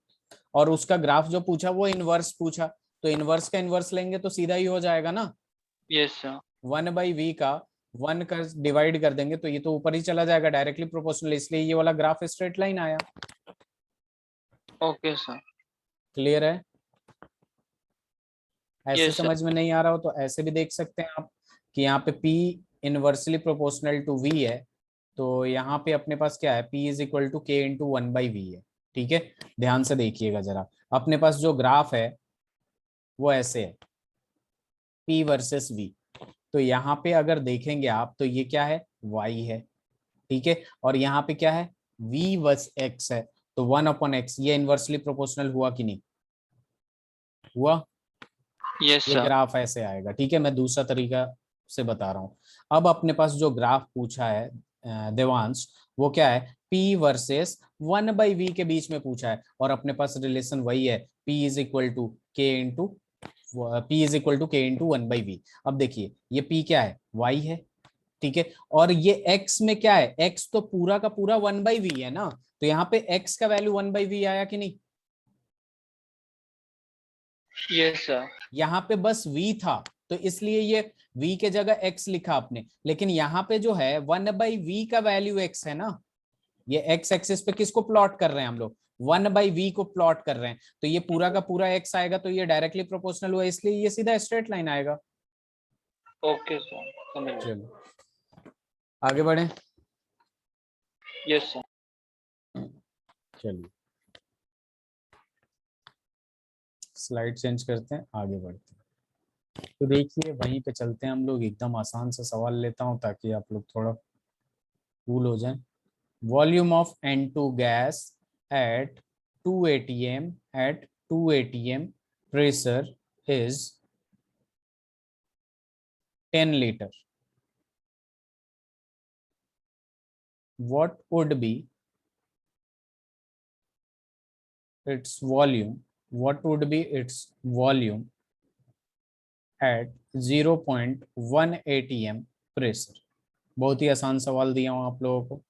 और उसका ग्राफ जो पूछा वो इनवर्स पूछा। तो इनवर्स का इनवर्स लेंगे तो सीधा ही हो जाएगा ना। Yes sir. 1/V का 1 कर डिवाइड कर देंगे तो ये तो ऊपर ही चला जाएगा, डायरेक्टली प्रोपोर्शनल, इसलिए ये वाला ग्राफ स्ट्रेट लाइन आया। Okay sir. क्लियर है? ऐसे यस सर। समझ में नहीं आ रहा हो तो ऐसे भी देख सकते हैं आप, कि यहाँ पे P inversely proportional to V है, तो यहाँ पे अपने पास क्या है, P is equal to K into 1/V है। ठीक है, ध्यान से देखिएगा जरा, अपने पास जो ग्राफ है वो ऐसे है, P वर्सेस V। तो यहाँ पे अगर देखेंगे आप तो ये क्या है, Y है। ठीक है, और यहाँ पे क्या है, V वर्स X है। तो 1/X, ये इनवर्सली प्रोपोर्शनल हुआ कि नहीं हुआ? यस ये सर। ग्राफ ऐसे आएगा। ठीक है, मैं दूसरा तरीका से बता रहा हूँ। अब अपने पास जो ग्राफ पूछा है देवांश, वो क्या है, P वर्सेस 1/V के बीच में पूछा है, और अपने पास रिलेशन वही है, P is equal to K into 1/V। अब देखिए ये P क्या है, Y है। ठीक है, और ये X में क्या है, X तो पूरा का पूरा 1/V है ना, तो यहाँ पे X का वैल्यू 1/V आया कि नहीं? Yes sir. यहाँ पे बस V था, तो इसलिए ये v के जगह x लिखा आपने, लेकिन यहाँ पे जो है 1/v का वैल्यू x है ना, ये x एक्सिस पे किसको प्लॉट कर रहे हैं हम लोग, 1/v को प्लॉट कर रहे हैं, तो ये पूरा का पूरा x आएगा, तो ये डायरेक्टली प्रोपोर्शनल हुआ, इसलिए ये सीधा स्ट्रेट लाइन आएगा। ओके सर, समझ गया। चलो आगे बढ़े। Yes sir. चलिए स्लाइड चेंज करते हैं, आगे बढ़ते हैं। तो देखिए वहीं पे चलते हैं हम लोग, एकदम आसान सा सवाल लेता हूं ताकि आप लोग थोड़ा कूल हो जाए। Volume of N2 gas at 2 atm at 2 atm pressure is 10 liter. What would be its volume? What would be its volume at 0.1 atm pressure? बहुत ही आसान सवाल दिया हूं आप लोगों को।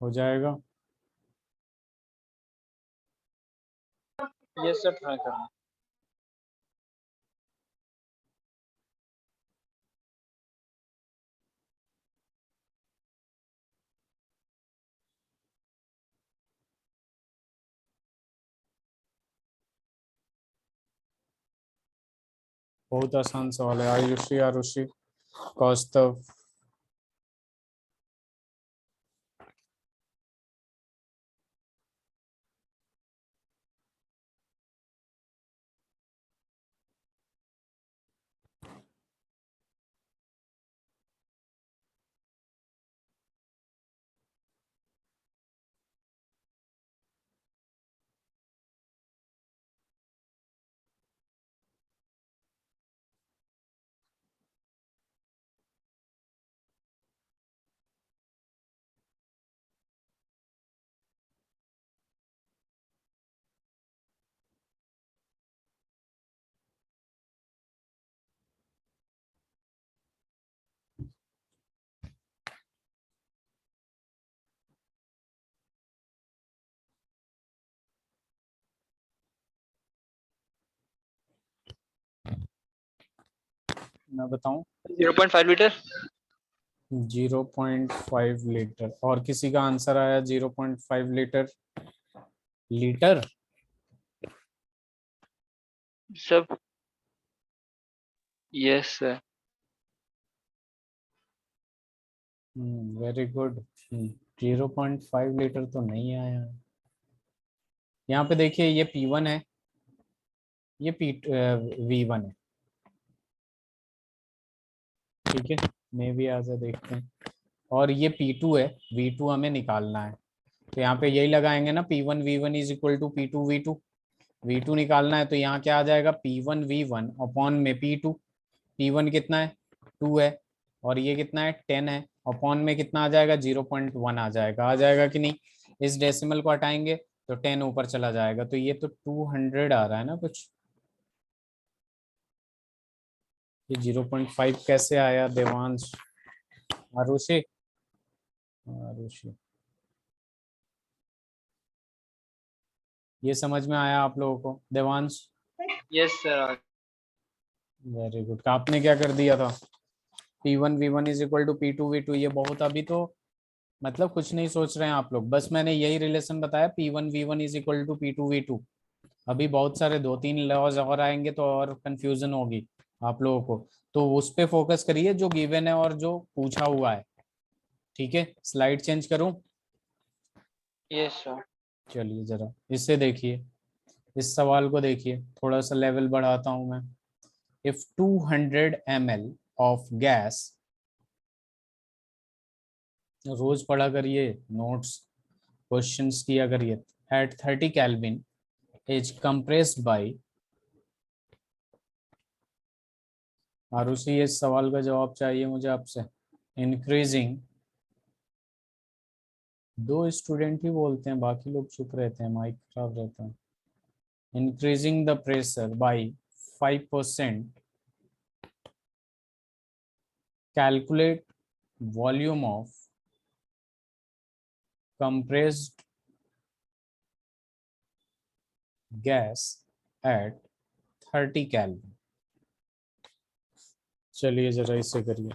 हो जाएगा। यस सर, ट्राई करना। बहुत आसान सवाल है। आयुषी, आरुषि, कौस्तव, मैं बताऊं? 0.5 लीटर। 0.5 लीटर। और किसी का आंसर आया 0.5 लीटर। लीटर सब yes sir. Very good. 0.5 litre तो नहीं आया। यहाँ पे देखिए ये P1 है, ये V1 है, ठीक है। मे भी आजा देखते हैं। और ये P2 है, V2 हमें निकालना है, तो यहाँ पे यही लगाएंगे ना, P1 V1 is equal to P2 V2। V2 निकालना है तो यहाँ क्या आ जाएगा, P1 V1 अपॉन में P2। P1 कितना है, 2 है, और ये कितना है, 10 है, अपॉन में कितना आ जाएगा, 0.1 आ जाएगा कि नहीं। इस डेसिमल को हटाएंगे तो 10 ऊपर चला जाएगा, तो ये तो 200 आ रहा है ना कुछ। ये 0.5 कैसे आया देवांश, आरुषि? आरुषि, ये समझ में आया आप लोगों को? Devansh? Yes sir. Very good. आपने क्या कर दिया था, P1 V1 is equal to P2 V2। ये बहुत अभी तो मतलब कुछ नहीं सोच रहे हैं आप लोग, बस मैंने यही रिलेशन बताया, P1 V1 is equal to P2 V2। अभी बहुत सारे 2-3 लॉज और आएंगे तो और कंफ्यूजन होगी आप लोगों को, तो उस पे फोकस करिए जो गिवन है और जो पूछा हुआ है, ठीक है। स्लाइड चेंज करूं? Yes sir. चलिए जरा इससे देखिए, इस सवाल को देखिए, थोड़ा सा लेवल बढ़ाता हूं मैं। इफ 200 ml ऑफ गैस, रोज पढ़ा करिए नोट्स, क्वेश्चंस किया करिए, at 30 kelvin is compressed by, Arushi इस सवाल का जवाब चाहिए मुझे आपसे। इंक्रीजिंग, दो स्टूडेंट ही बोलते हैं, बाकी लोग चुप रहते हैं, माइक खराब रहता है। Increasing the pressure by 5%, calculate volume of compressed gas at 30 kelvin. चलिए जरा इसे करिए।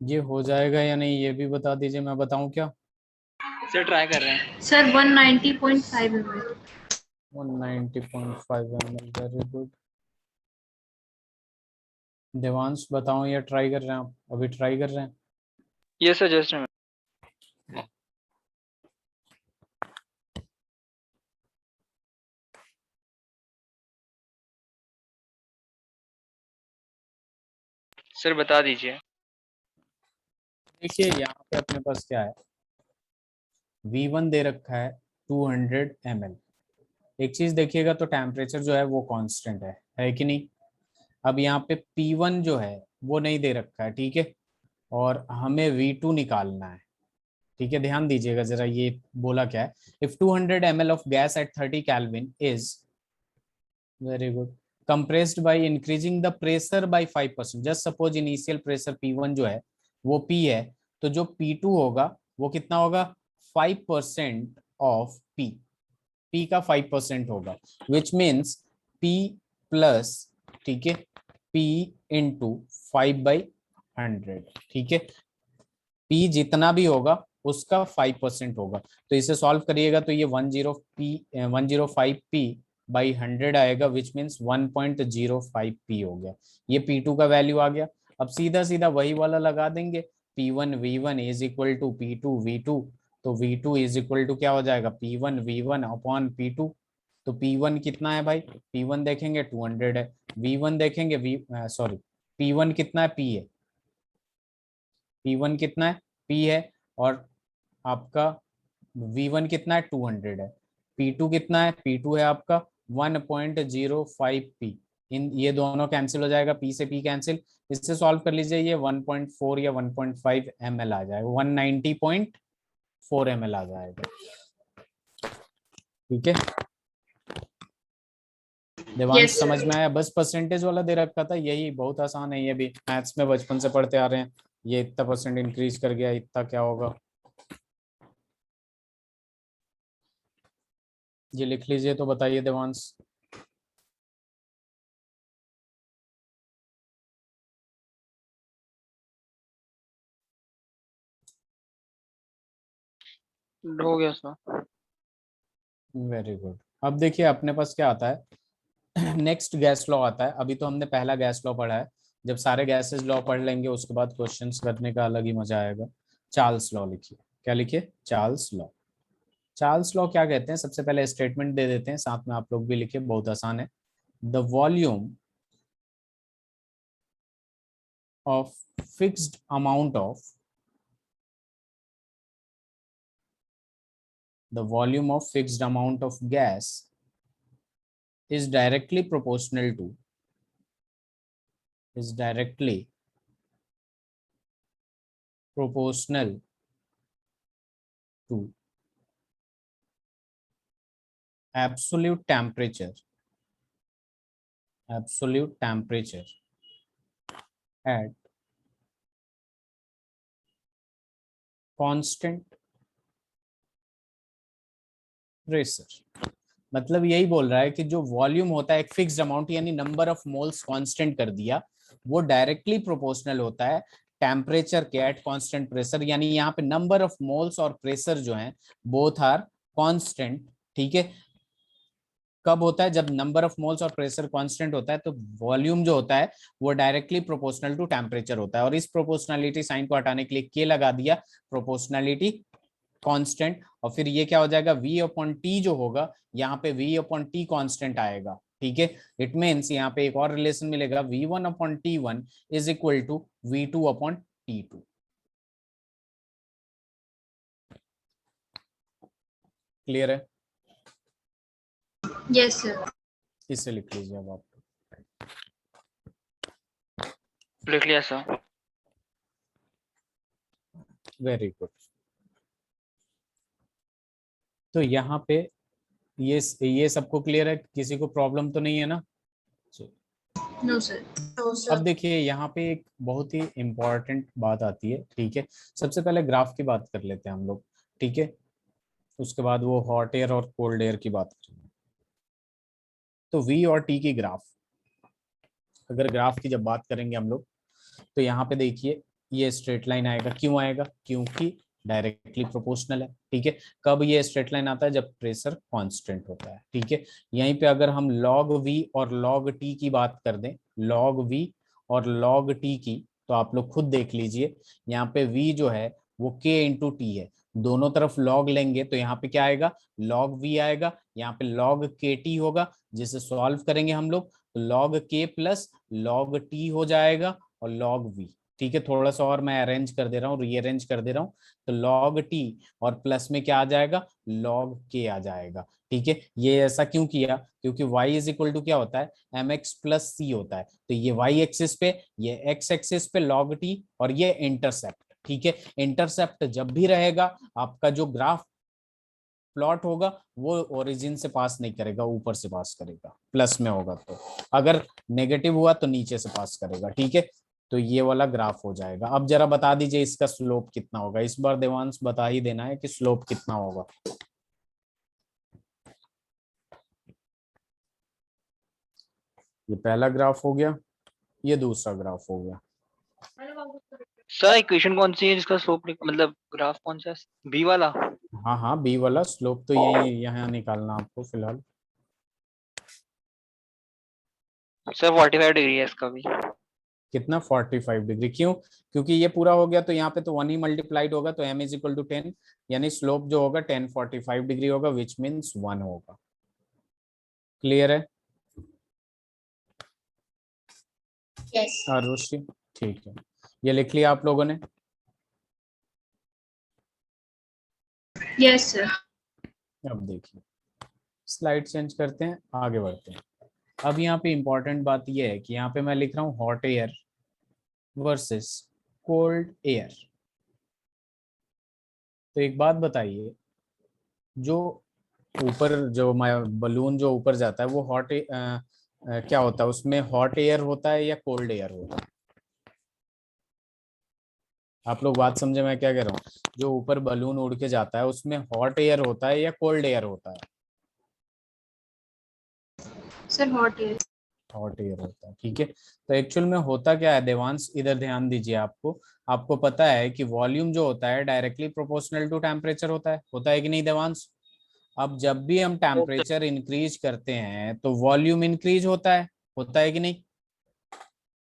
ये हो जाएगा या नहीं ये भी बता दीजिए, मैं बताऊं क्या? सर ट्राई कर रहे हैं। Sir 190.5 ml। 190.5 ml, very good. Devansh बताओ, या ट्राई कर रहे हैं आप? अभी ट्राई कर रहे हैं? Yes sir, just minute. Sir बता दीजिए। देखिए यहाँ पे अपने पास क्या है, V1 दे रखा है 200 ml। एक चीज देखिएगा तो टेम्परेचर जो है वो कांस्टेंट है कि नहीं? अब यहाँ पे P1 जो है वो नहीं दे रखा है, ठीक है, और हमें V2 निकालना है, ठीक है। ध्यान दीजिएगा जरा, ये बोला क्या है, if 200 ml of gas at 30 kelvin is, very good, compressed by increasing the pressure by 5%। Just suppose initial pressure P1 जो है वो P है, तो जो P2 होगा वो कितना होगा? 5% ऑफ P का 5% होगा, विच मीन्स P प्लस, ठीक है, P इंटू 5/100, ठीक है। P जितना भी होगा उसका 5% होगा, तो इसे सॉल्व करिएगा तो ये 105P/100 आएगा, विच मीन्स 1.05P हो गया। ये P2 का वैल्यू आ गया। अब सीधा सीधा वही वाला लगा देंगे, P1 V1 is equal to P2 V2, तो V2 इज इक्वल टू क्या हो जाएगा? P1 V1 upon P2। तो P1 कितना है भाई? P1 देखेंगे 200 है, V1 देखेंगे सॉरी, P1 कितना है? P है, P1 कितना है? P है, और आपका V1 कितना है? 200 है। P2 कितना है? P2 है आपका 1.05P। इन ये दोनों कैंसिल हो जाएगा, P से P कैंसिल, इससे सॉल्व कर लीजिए, ये 1.4 या 1.5 ml आ जाएगा, 190.4 ml आ जाएगा, ठीक है। Devansh Yes, sir. समझ में आया? बस परसेंटेज वाला दे रखा था, यही बहुत आसान है, ये भी मैथ्स में बचपन से पढ़ते आ रहे हैं। ये इतना परसेंट इंक्रीज कर गया, इतना क्या होगा, ये लिख लीजिए। तो बताइए देवांश। हो गया सर। Very good. अब देखिए अपने पास क्या आता है, नेक्स्ट गैस लॉ आता है। अभी तो हमने पहला गैस लॉ पढ़ा है, जब सारे गैसेस लॉ पढ़ लेंगे उसके बाद क्वेश्चंस करने का अलग ही मजा आएगा। चार्ल्स लॉ लिखिए। क्या लिखिए? Charles law. चार्ल्स लॉ क्या कहते हैं? सबसे पहले स्टेटमेंट दे देते हैं, साथ में आप लोग भी लिखिए, बहुत आसान है। The volume of fixed amount of, the volume of fixed amount of gas is directly proportional to is directly proportional to absolute temperature at constant pressure. मतलब यही बोल रहा है कि जो वॉल्यूम होता है एक फिक्स्ड अमाउंट यानी नंबर ऑफ मोल्स कांस्टेंट कर दिया, वो डायरेक्टली प्रोपोर्शनल होता है टेम्परेचर के एट कांस्टेंट प्रेशर। यानी यहाँ पे नंबर ऑफ मोल्स और प्रेशर जो है बोथ आर कांस्टेंट। ठीक है, कब होता है? जब नंबर ऑफ मोल्स और प्रेशर कांस्टेंट होता है तो वॉल्यूम जो होता है वो डायरेक्टली प्रोपोर्शनल टू टेम्परेचर होता है। और इस प्रोपोर्शनलिटी साइन को हटाने के लिए के लगा दिया, प्रोपोर्शनलिटी कांस्टेंट, और फिर ये क्या हो जाएगा, v अपॉन टी जो होगा, यहाँ पे v अपॉन टी कांस्टेंट आएगा। ठीक है, इट मीन्स यहाँ पे एक और रिलेशन मिलेगा, v1 upon t1 is equal to v2 upon t2। Clear है? Yes sir. इसे लिख लीजिए अब आप। लिख लिया सर। Very good. तो यहाँ पे ये सबको क्लियर है? किसी को प्रॉब्लम तो नहीं है ना? No sir. अब देखिए यहाँ पे एक बहुत ही इंपॉर्टेंट बात आती है। ठीक है, सबसे पहले ग्राफ की बात कर लेते हैं हम लोग। ठीक है, उसके बाद वो हॉट एयर और कोल्ड एयर की बात करेंगे। तो V और T की ग्राफ, अगर ग्राफ की जब बात करेंगे हम लोग, तो यहाँ पे देखिए ये स्ट्रेट लाइन आएगा। क्यों आएगा? क्योंकि डायरेक्टली प्रोपोर्शनल है। ठीक है, कब ये स्ट्रेट लाइन आता है? जब प्रेशर कांस्टेंट होता है। ठीक है, यहीं पे अगर हम log V और log T की बात कर दें, log V और log T की, तो आप लोग खुद देख लीजिए, यहाँ पे V जो है वो K इंटू टी है। दोनों तरफ log लेंगे तो यहाँ पे क्या आएगा, log V आएगा, यहाँ पे log KT होगा, जिसे सॉल्व करेंगे हम लोग तो log K plus log T हो जाएगा और log V। ठीक है, थोड़ा सा और मैं अरेंज कर दे रहा हूँ, रीअरेंज कर दे रहा हूँ, तो log T और प्लस में क्या आ जाएगा, log K आ जाएगा। ठीक है, ये ऐसा क्यों किया? क्योंकि y इज इक्वल टू क्या होता है, mx प्लस सी होता है। तो ये y एक्सिस पे, ये x एक्सिस पे log T, और ये इंटरसेप्ट। ठीक है, इंटरसेप्ट जब भी रहेगा आपका जो ग्राफ प्लॉट होगा वो ओरिजिन से पास नहीं करेगा, ऊपर से पास करेगा, प्लस में होगा तो, अगर नेगेटिव हुआ तो नीचे से पास करेगा। ठीक है, तो ये वाला ग्राफ हो जाएगा। अब जरा बता दीजिए इसका स्लोप कितना होगा। इस बार देवांश बता ही देना है कि स्लोप कितना होगा। ये पहला ग्राफ हो गया, ये दूसरा ग्राफ हो गया। सर इक्वेशन कौन सी है जिसका स्लोप मतलब ग्राफ कौन सा है? बी वाला? हाँ हाँ, बी वाला स्लोप तो यही यहाँ निकालना आपको फिलहाल। सर 45 डिग्री है इसका भी। कितना? 45 डिग्री। क्यों? क्योंकि ये पूरा हो गया तो यहाँ पे तो 1 ही मल्टीप्लाइड होगा, तो m इज इक्वल टू 10, यानी स्लोप जो होगा 10 45 डिग्री होगा, विच मीन्स 1 होगा। क्लियर है यस। आरुषि? ठीक है, ये लिख लिया आप लोगों ने? Yes sir. अब देखिए, स्लाइड चेंज करते हैं, आगे बढ़ते हैं। अब यहाँ पे इंपॉर्टेंट बात यह है कि यहाँ पे मैं लिख रहा हूँ hot air versus cold air. तो एक बात बताइए, जो ऊपर जो बलून जो ऊपर जाता है वो क्या होता है, उसमें हॉट एयर होता है या कोल्ड एयर होता है? आप लोग बात समझे मैं क्या कह रहा हूँ? जो ऊपर बलून उड़ के जाता है उसमें हॉट एयर होता है या कोल्ड एयर होता है? Sir hot air. Hot air होता है। ठीक है, तो एक्चुअल में होता क्या है देवांश, इधर ध्यान दीजिए। आपको आपको पता है कि वॉल्यूम जो होता है डायरेक्टली प्रोपोर्शनल टू टेम्परेचर होता है कि नहीं देवांश? अब जब भी हम टेम्परेचर इंक्रीज करते हैं तो वॉल्यूम इंक्रीज होता है कि नहीं?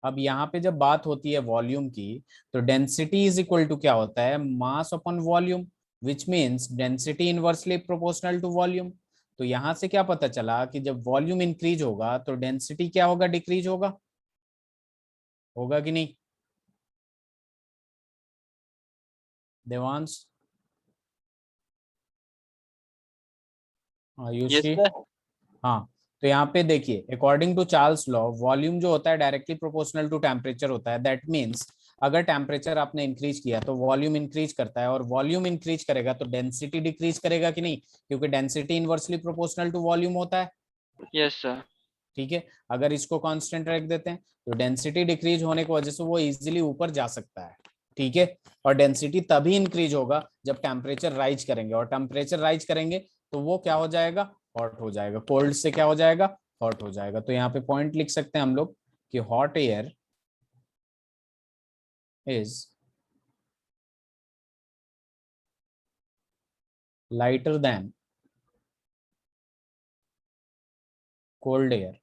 अब यहाँ पे जब बात होती है वॉल्यूम की, तो डेंसिटी इज इक्वल टू क्या होता है, mass upon volume, which means density inversely proportional to volume. तो यहाँ से क्या पता चला कि जब वॉल्यूम इंक्रीज होगा तो डेंसिटी क्या होगा, डिक्रीज होगा कि नहीं देवांश, यस आयुषी? सर। हाँ, तो यहाँ पे देखिए according to Charles law volume जो होता है डायरेक्टली प्रोपोर्शनल टू टेम्परेचर होता है। दैट मीन्स अगर टेम्परेचर आपने इंक्रीज किया तो वॉल्यूम इंक्रीज करता है, और वॉल्यूम इंक्रीज करेगा तो डेंसिटी डिक्रीज करेगा कि नहीं, क्योंकि density inversely proportional to volume होता है। Yes sir. ठीक है, अगर इसको कांस्टेंट रख देते हैं तो डेंसिटी डिक्रीज होने की वजह से वो इजीली ऊपर जा सकता है। ठीक है, और डेंसिटी तभी इंक्रीज होगा जब टेम्परेचर राइज करेंगे, और टेम्परेचर राइज करेंगे तो वो क्या हो जाएगा, हॉट हो जाएगा। कोल्ड से क्या हो जाएगा, हॉट हो जाएगा। तो यहाँ पे पॉइंट लिख सकते हैं हम लोग कि hot air is lighter than cold air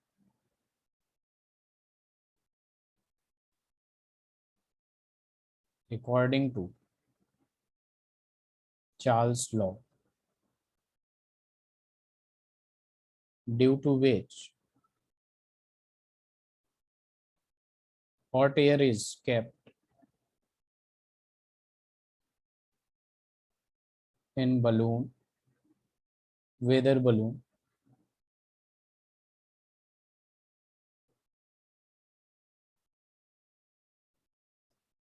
according to Charles' law, due to which hot air is kept in balloon, weather balloon,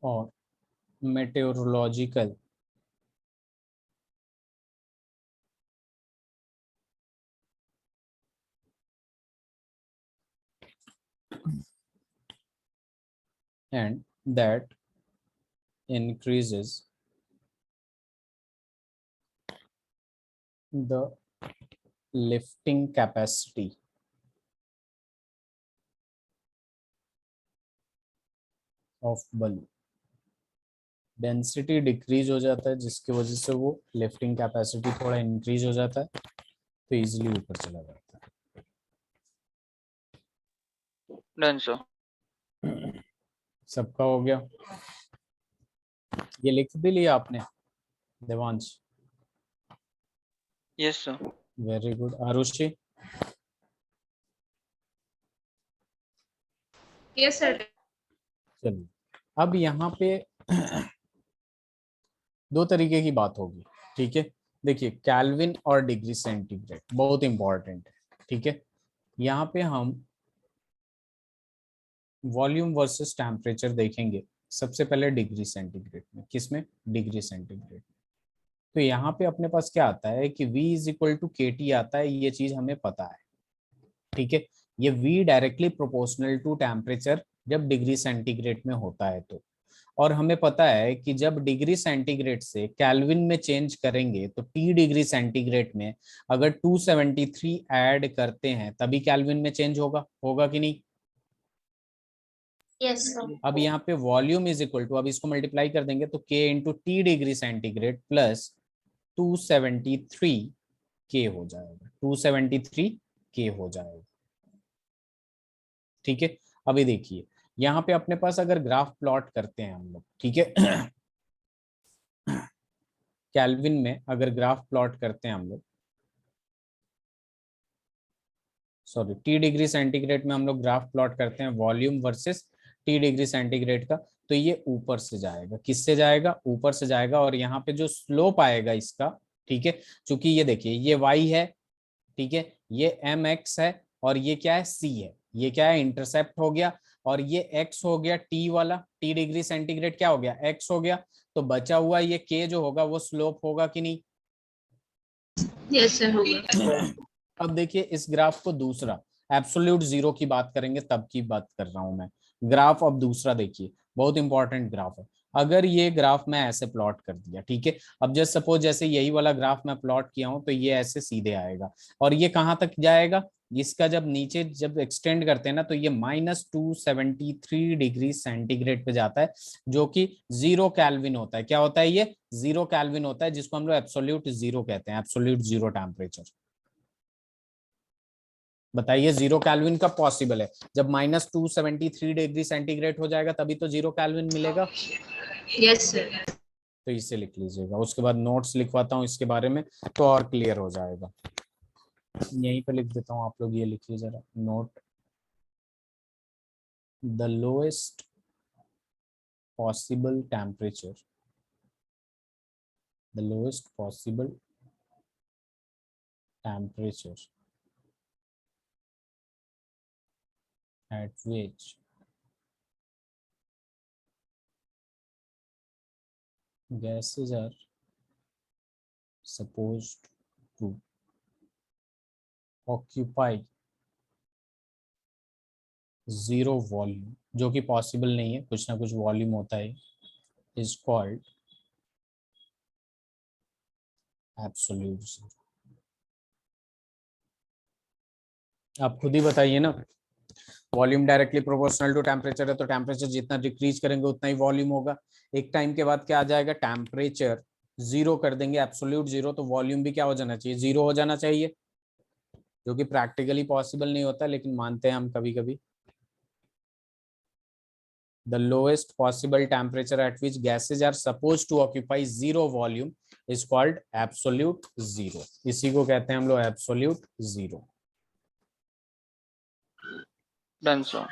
or meteorological and that increases the lifting capacity of balloon। Density decrease हो जाता है जिसकी वजह से वो lifting capacity थोड़ा increase हो जाता है, तो इजीली ऊपर चला जाता डन सर। है। सबका हो गया, ये लिख भी लिया आपने Devansh? Yes sir. Very good. Arushi? Yes sir. चलिए, अब यहाँ पे दो तरीके की बात होगी। ठीक है, देखिए केल्विन और डिग्री सेंटीग्रेड बहुत इंपॉर्टेंट है। ठीक है, यहाँ पे हम वॉल्यूम वर्सेस टेम्परेचर देखेंगे सबसे पहले डिग्री सेंटीग्रेड में। किसमें? Degree centigrade. तो यहाँ पे अपने पास क्या आता है कि V इज इक्वल टू के टी आता है, ये चीज हमें पता है। ठीक है, ये V directly proportional to temperature जब डिग्री सेंटीग्रेड में होता है तो। और हमें पता है कि जब डिग्री सेंटीग्रेड से केल्विन में चेंज करेंगे तो T डिग्री सेंटीग्रेड में अगर 273 ऐड करते हैं तभी केल्विन में चेंज होगा, होगा कि नहीं? Yes sir. अब यहाँ पे वॉल्यूम इज इक्वल टू, अब इसको मल्टीप्लाई कर देंगे तो K into T degree centigrade plus 273 K हो जाएगा, 273 K हो जाएगा। ठीक है, अभी देखिए यहाँ पे अपने पास अगर ग्राफ प्लॉट करते हैं हम लोग, ठीक है, केल्विन में अगर ग्राफ प्लॉट करते हैं हम लोग, सॉरी टी डिग्री सेंटीग्रेड में हम लोग ग्राफ प्लॉट करते हैं volume versus T degree centigrade का, तो ये ऊपर से जाएगा। किससे जाएगा? ऊपर से जाएगा। और यहाँ पे जो स्लोप आएगा इसका, ठीक है, क्योंकि ये देखिए ये y है, ठीक है, ये mx है, और ये क्या है? c है। ये क्या है? इंटरसेप्ट हो गया। और ये x हो गया t वाला, टी डिग्री सेंटीग्रेड क्या हो गया? x हो गया। तो बचा हुआ ये k जो होगा वो स्लोप होगा कि नहीं? यस सर होगा। अब देखिए इस ग्राफ को दूसरा एब्सोल्यूट जीरो की बात करेंगे तब की बात कर रहा हूं मैं। ग्राफ अब दूसरा देखिए, बहुत इंपॉर्टेंट ग्राफ है। अगर ये ग्राफ मैं ऐसे प्लॉट कर दिया, ठीक है, अब जस्ट सपोज जैसे यही वाला ग्राफ मैं प्लॉट किया हूं तो ये ऐसे सीधे आएगा, और ये कहां तक जाएगा? इसका जब नीचे जब एक्सटेंड करते हैं ना तो ये -273 डिग्री सेंटीग्रेड पे जाता है, जो कि 0 केल्विन होता है। क्या होता है ये? 0 केल्विन होता है, जिसको हम लोग एब्सोल्यूट जीरो कहते हैं, एब्सोल्यूट जीरो टेम्परेचर। बताइए 0 केल्विन कब पॉसिबल है? जब -273 डिग्री सेंटीग्रेड हो जाएगा तभी तो 0 केल्विन मिलेगा। Yes sir. तो इसे लिख लीजिएगा, उसके बाद नोट्स लिखवाता हूँ इसके बारे में तो और क्लियर हो जाएगा। यहीं पे लिख देता हूँ, आप लोग ये लिखिए जरा note. The lowest possible temperature, the lowest possible temperature at which gases are supposed to occupy zero volume, जो कि पॉसिबल नहीं है, कुछ ना कुछ वॉल्यूम होता है, is called absolute zero. आप खुद ही बताइए ना, volume directly proportional to temperature है, तो टेम्परेचर जितना डिक्रीज करेंगे उतना ही वॉल्यूम होगा. एक टाइम के बाद क्या आ जाएगा, टेम्परेचर जीरो कर देंगे, एब्सोल्यूट जीरो, तो वॉल्यूम भी क्या हो जाना चाहिए, जीरो हो जाना चाहिए, जो कि प्रैक्टिकली पॉसिबल नहीं होता, लेकिन मानते हैं हम कभी कभी. The lowest possible temperature at which gases are supposed to occupy zero volume is called absolute zero. इसी को कहते हैं हम लोग absolute zero. Done, sir.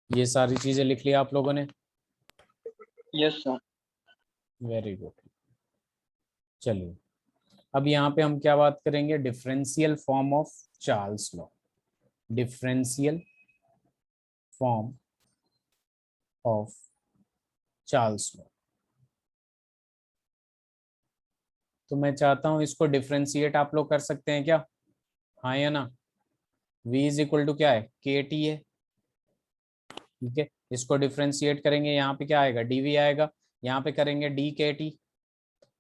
ये सारी चीजें लिख लिया आप लोगों ने? Yes, sir. Very good. चलिए, अब यहाँ पे हम क्या बात करेंगे, differential form of Charles law. Differential form of Charles law. तो मैं चाहता हूं इसको डिफरेंशिएट आप लोग कर सकते हैं क्या, हाँ या ना? V इज इक्वल टू क्या है, के टी है. ठीक है, इसको डिफरेंशिएट करेंगे, यहाँ पे क्या आएगा, dV आएगा, यहाँ पे करेंगे डी के टी.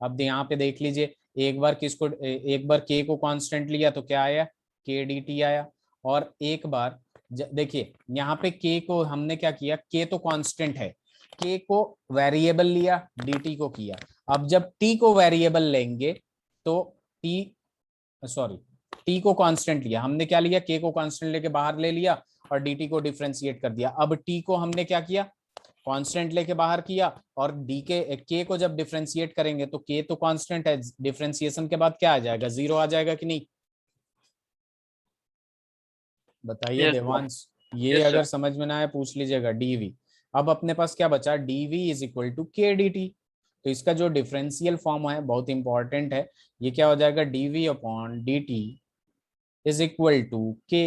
अब यहाँ पे देख लीजिए, एक बार एक बार k को कांस्टेंट लिया तो क्या आया, के डी टी आया. और एक बार देखिए यहाँ पे k को हमने क्या किया, k तो कांस्टेंट है, k को वेरिएबल लिया, dt को किया. अब जब t को वेरिएबल लेंगे तो t को कांस्टेंट लिया, हमने क्या लिया, k को कांस्टेंट लेके बाहर ले लिया और dt को डिफरेंशिएट कर दिया. अब t को हमने क्या किया, कांस्टेंट लेके बाहर किया, और डी के को जब डिफरेंशिएट करेंगे तो के तो कांस्टेंट है, डिफरेंशिएशन के बाद क्या आ जाएगा, जीरो आ जाएगा कि नहीं, बताइए Yes, देवांश. ये Yes, sir. अगर समझ में ना आए पूछ लीजिएगा. डीवी, अब अपने पास क्या बचा, डीवी इज इक्वल टू के डी टी. तो इसका जो डिफरेंशियल फॉर्म है बहुत इंपॉर्टेंट है, ये क्या हो जाएगा, dv upon d t is equal to k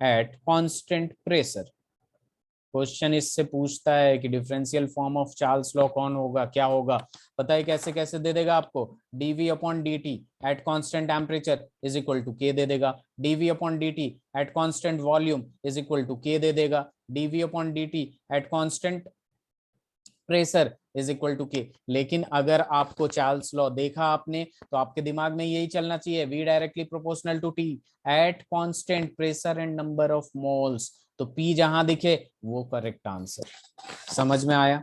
at constant pressure. Question इससे पूछता है कि differential form of Charles law कौन होगा, क्या होगा, पता है कैसे कैसे दे देगा आपको, dv upon dt at constant temperature is equal to k दे देगा, dv upon dt at constant volume is equal to k दे देगा, dv upon dt at constant pressure is equal to k. लेकिन अगर आपको चार्ल्स लॉ देखा आपने तो आपके दिमाग में यही चलना चाहिए, v directly proportional to t at constant pressure and number of moles. तो p जहां दिखे वो करेक्ट आंसर. समझ में आया?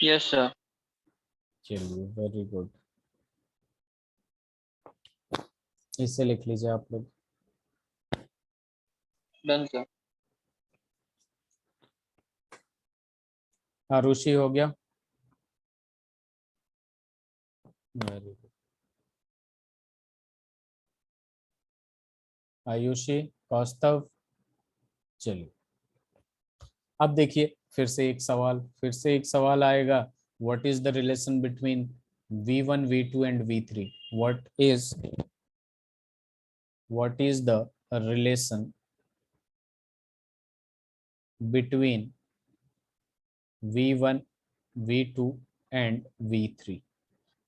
Yes, sir. चलिए, वेरी गुड. इसे लिख लीजिए आप लोग. Done, sir. आरुषि हो गया, वेरी गुड. आयुषी, कौस्तव. चलिए, अब देखिए फिर से एक सवाल आएगा, what is the relation between v1 v2 and v3. What is the relation between v1 v2 and v3.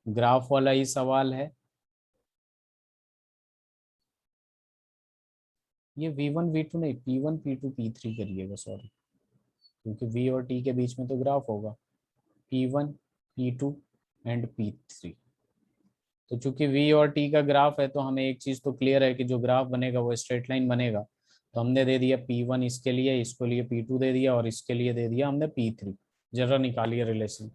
Graph वाला ही सवाल है. ये v1 v2 नहीं, p1 p2 p3 करिएगा, सॉरी, क्योंकि v और t के बीच में तो ग्राफ होगा, p1 p2 एंड p3. तो चूंकि v और t का ग्राफ है तो हमें एक चीज तो क्लियर है कि जो ग्राफ बनेगा वो स्ट्रेट लाइन बनेगा. तो हमने दे दिया p1 इसके लिए, इसके लिए p2 दे दिया, और इसके लिए दे दिया हमने p3. जरा निकालिए रिलेशन.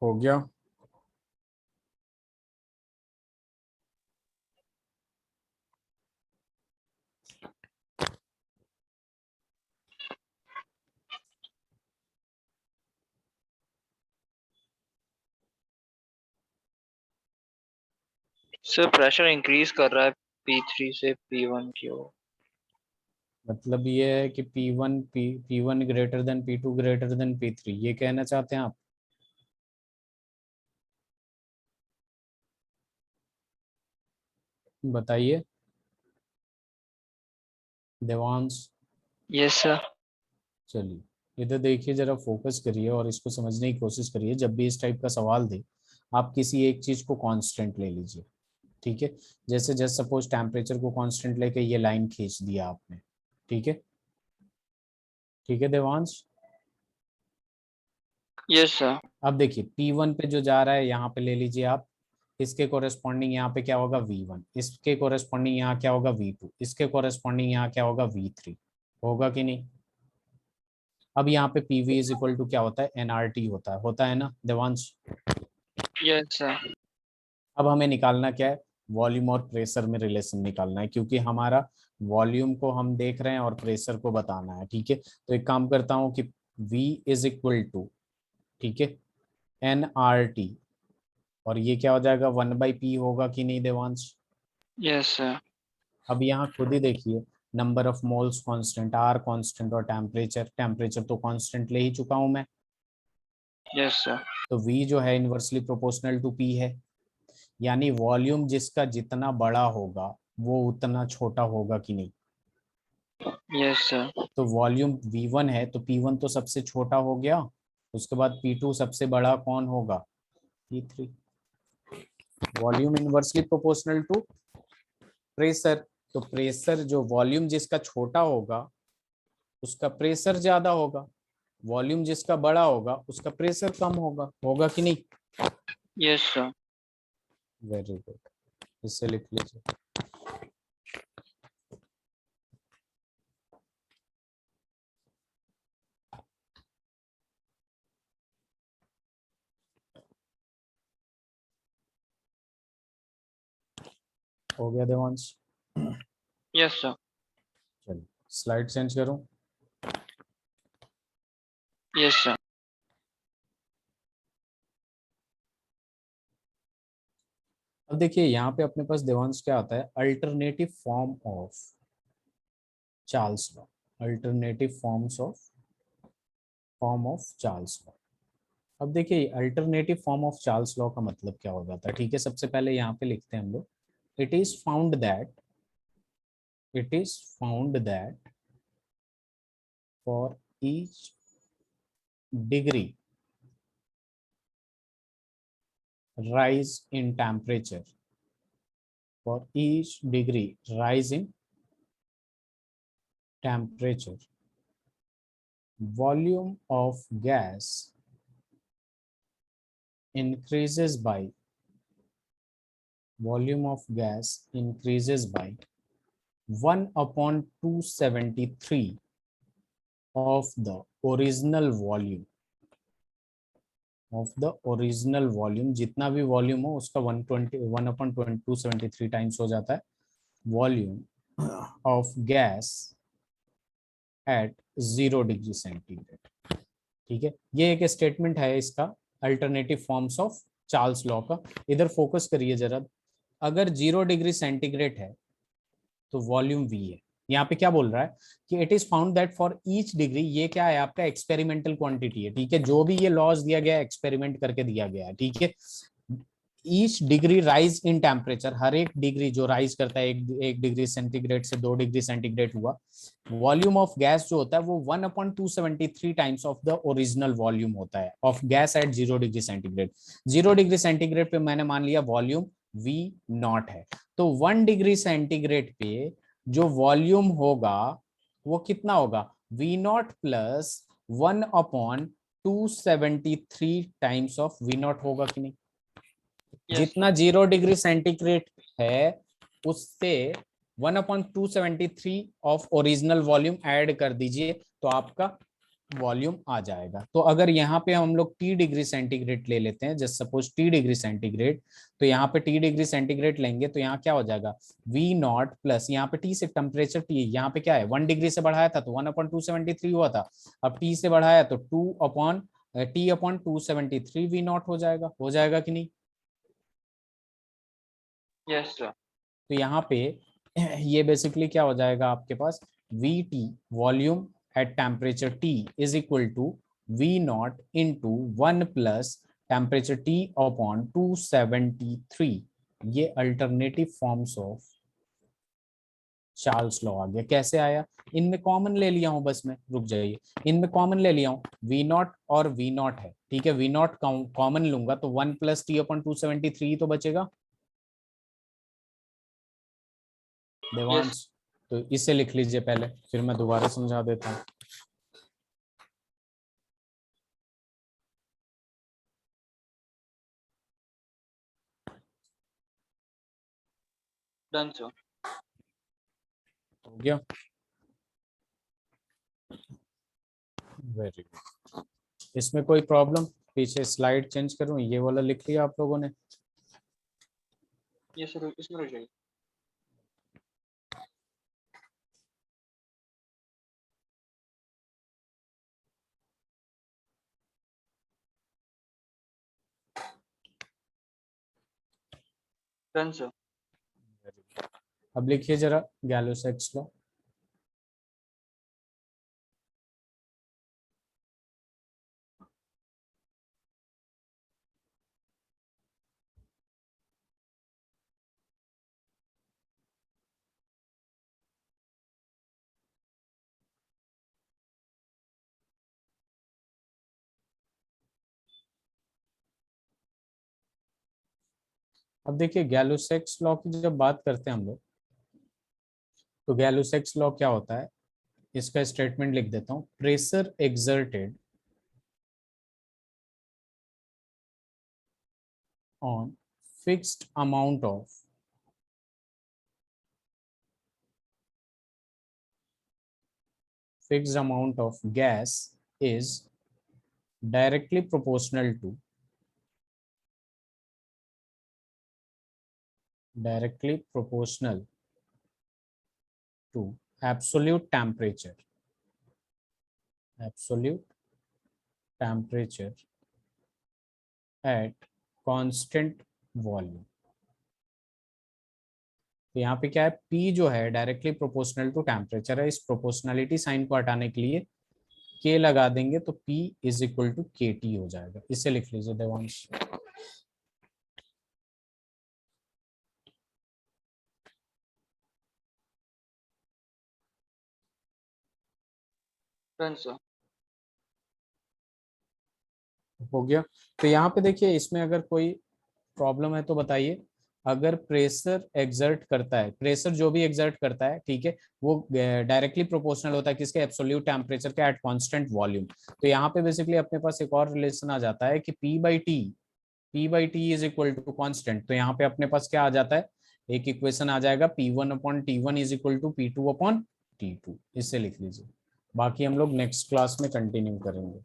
हो गया। सर प्रेशर इंक्रीज कर रहा है P3 से P1 की ओर। मतलब ये है कि P1 greater than P2 greater than P3, ये कहना चाहते हैं आप? बताइए देवांश। Yes sir. चलिए इधर देखिए, जरा फोकस करिए और इसको समझने की कोशिश करिए। जब भी इस टाइप का सवाल दे, आप किसी एक चीज को कांस्टेंट ले लीजिए, ठीक है। जैसे जस्ट सपोज टेम्परेचर को कांस्टेंट लेके ये लाइन खींच दिया आपने, ठीक है। ठीक है देवांश। Yes sir. अब देखिए P1 पे जो जा रहा है यहाँ पे ले लीजिए आप, इसके कोरेस्पॉन्डिंग यहाँ पे क्या होगा V1, इसके कोरेस्पॉन्डिंग यहाँ क्या होगा V2, इसके कोरेस्पॉन्डिंग यहाँ क्या होगा V3, होगा कि नहीं? अब यहाँ पे PV इज इक्वल टू क्या होता है, nRT होता है ना देवांश? Yes sir. अब हमें निकालना क्या है, वॉल्यूम और प्रेशर में रिलेशन निकालना है, क्योंकि हमारा वॉल्यूम को हम देख रहे हैं और प्रेशर को बताना है, ठीक है। तो एक काम करता हूँ कि V इज इक्वल टू, ठीक है, nRT, और ये क्या हो जाएगा 1/P होगा कि नहीं देवांश? Yes sir. अब यहाँ खुद ही देखिए, number of moles constant, R constant, और टेम्परेचर तो कांस्टेंट ले ही चुका हूं मैं। Yes sir. तो V जो है इनवर्सली प्रोपोर्शनल टू P है, यानी वॉल्यूम जिसका जितना बड़ा होगा वो उतना छोटा होगा कि नहीं? Yes sir. तो वॉल्यूम V1 है तो P1 तो सबसे छोटा हो गया, उसके बाद P2 सबसे बड़ा कौन होगा, P3। Volume inversely proportional to pressure, तो प्रेशर जो वॉल्यूम जिसका छोटा होगा उसका प्रेशर ज्यादा होगा, वॉल्यूम जिसका बड़ा होगा उसका प्रेशर कम होगा, होगा कि नहीं? Yes sir. वेरी गुड, इससे लिख लीजिए। हो गया देवांश? Yes sir. चलिए स्लाइड चेंज करूं। Yes sir. अब देखिए यहाँ पे अपने पास देवांश क्या आता है, alternative form of Charles law, alternative form of Charles law. अब देखिए alternative form of Charles law का मतलब क्या हो जाता है, ठीक है। सबसे पहले यहाँ पे लिखते हैं हम लोग, it is found that for each degree rise in temperature, for each degree rise in temperature, volume of gas increases by 1/273 of the original volume, जितना भी वॉल्यूम हो उसका 1/273 टाइम्स हो जाता है volume of gas at 0 degree centigrade, ठीक है। ये एक स्टेटमेंट है इसका alternative forms of Charles law का। इधर फोकस करिए जरा, अगर 0 डिग्री सेंटीग्रेड है तो वॉल्यूम V है। यहाँ पे क्या बोल रहा है कि it is found that for each degree, ये क्या है आपका एक्सपेरिमेंटल क्वांटिटी है, ठीक है। जो भी ये लॉज दिया गया है एक्सपेरिमेंट करके दिया गया है, ठीक है। Each degree rise in temperature, हर एक डिग्री जो राइज करता है, एक डिग्री सेंटीग्रेड से 2 डिग्री सेंटीग्रेड हुआ, वॉल्यूम ऑफ गैस जो होता है वो 1/273 times of the original volume होता है of gas at 0 degree centigrade. 0 degree centigrade पे मैंने मान लिया वॉल्यूम V0 है, तो 1 डिग्री सेंटीग्रेड पे जो वॉल्यूम होगा वो कितना होगा, V0 plus 1/273 times of V0 होगा कि नहीं? जितना 0 डिग्री सेंटीग्रेड है उससे 1/273 ऑफ ओरिजिनल वॉल्यूम ऐड कर दीजिए, तो आपका वॉल्यूम आ जाएगा। तो अगर यहाँ पे हम लोग T डिग्री सेंटीग्रेड ले लेते हैं, just suppose T degree centigrade, तो यहाँ पे T डिग्री सेंटीग्रेड लेंगे तो यहाँ क्या हो जाएगा, V नॉट प्लस यहाँ पे T से टेम्परेचर T यहाँ पे क्या है 1 डिग्री से बढ़ाया था तो 1/273 हुआ था, अब T से बढ़ाया तो T/273 V नॉट हो जाएगा कि नहीं। Yes sir. तो यहाँ पे ये बेसिकली क्या हो जाएगा आपके पास, VT volume at temperature T is equal to V naught into 1 plus temperature T upon 273। ये alternative forms of Charles law आ गया। कैसे आया, इनमें कॉमन ले लिया हूं, बस मैं रुक जाइए, इनमें कॉमन ले लिया हूं, V नॉट और V नॉट है, ठीक है, V नॉट कॉमन लूंगा तो 1 plus T upon 273 तो बचेगा देवांश। तो इसे लिख लीजिए पहले, फिर मैं दोबारा समझा देता हूँ। Done sir. हो गया, वेरी गुड। इसमें कोई प्रॉब्लम, पीछे स्लाइड चेंज करूं, ये वाला लिख लिया आप लोगों ने। ये सर इसमें रुक जाइए। Done sir. अब लिखिए जरा गैलो-सेक्स लॉ। अब देखिए गैलो-सेक्स लॉ की जब बात करते हैं हम लोग, तो गैलो-सेक्स लॉ क्या होता है, इसका स्टेटमेंट लिख देता हूं, pressure exerted on fixed amount of gas is directly proportional to absolute temperature at constant volume। तो यहाँ पे क्या है, P जो है डायरेक्टली प्रोपोर्शनल टू टेम्परेचर है, इस प्रोपोर्शनलिटी साइन को हटाने के लिए K लगा देंगे तो P is equal to KT हो जाएगा। इसे लिख लीजिए देवांश। Done sir. हो गया। तो यहाँ पे देखिए, इसमें अगर कोई प्रॉब्लम है तो बताइए। अगर प्रेशर एग्जर्ट करता है, प्रेशर जो भी एग्जर्ट करता है, ठीक है, वो डायरेक्टली प्रोपोर्शनल होता है किसके, एब्सोल्यूट टेम्परेचर के एट कांस्टेंट वॉल्यूम। तो यहाँ पे बेसिकली अपने पास एक और रिलेशन आ जाता है कि P/T is equal to constant. तो यहाँ पे अपने पास क्या आ जाता है, एक इक्वेशन आ जाएगा P1/T1 is equal to P2/T2। इससे लिख लीजिए, बाकी हम लोग नेक्स्ट क्लास में कंटिन्यू करेंगे।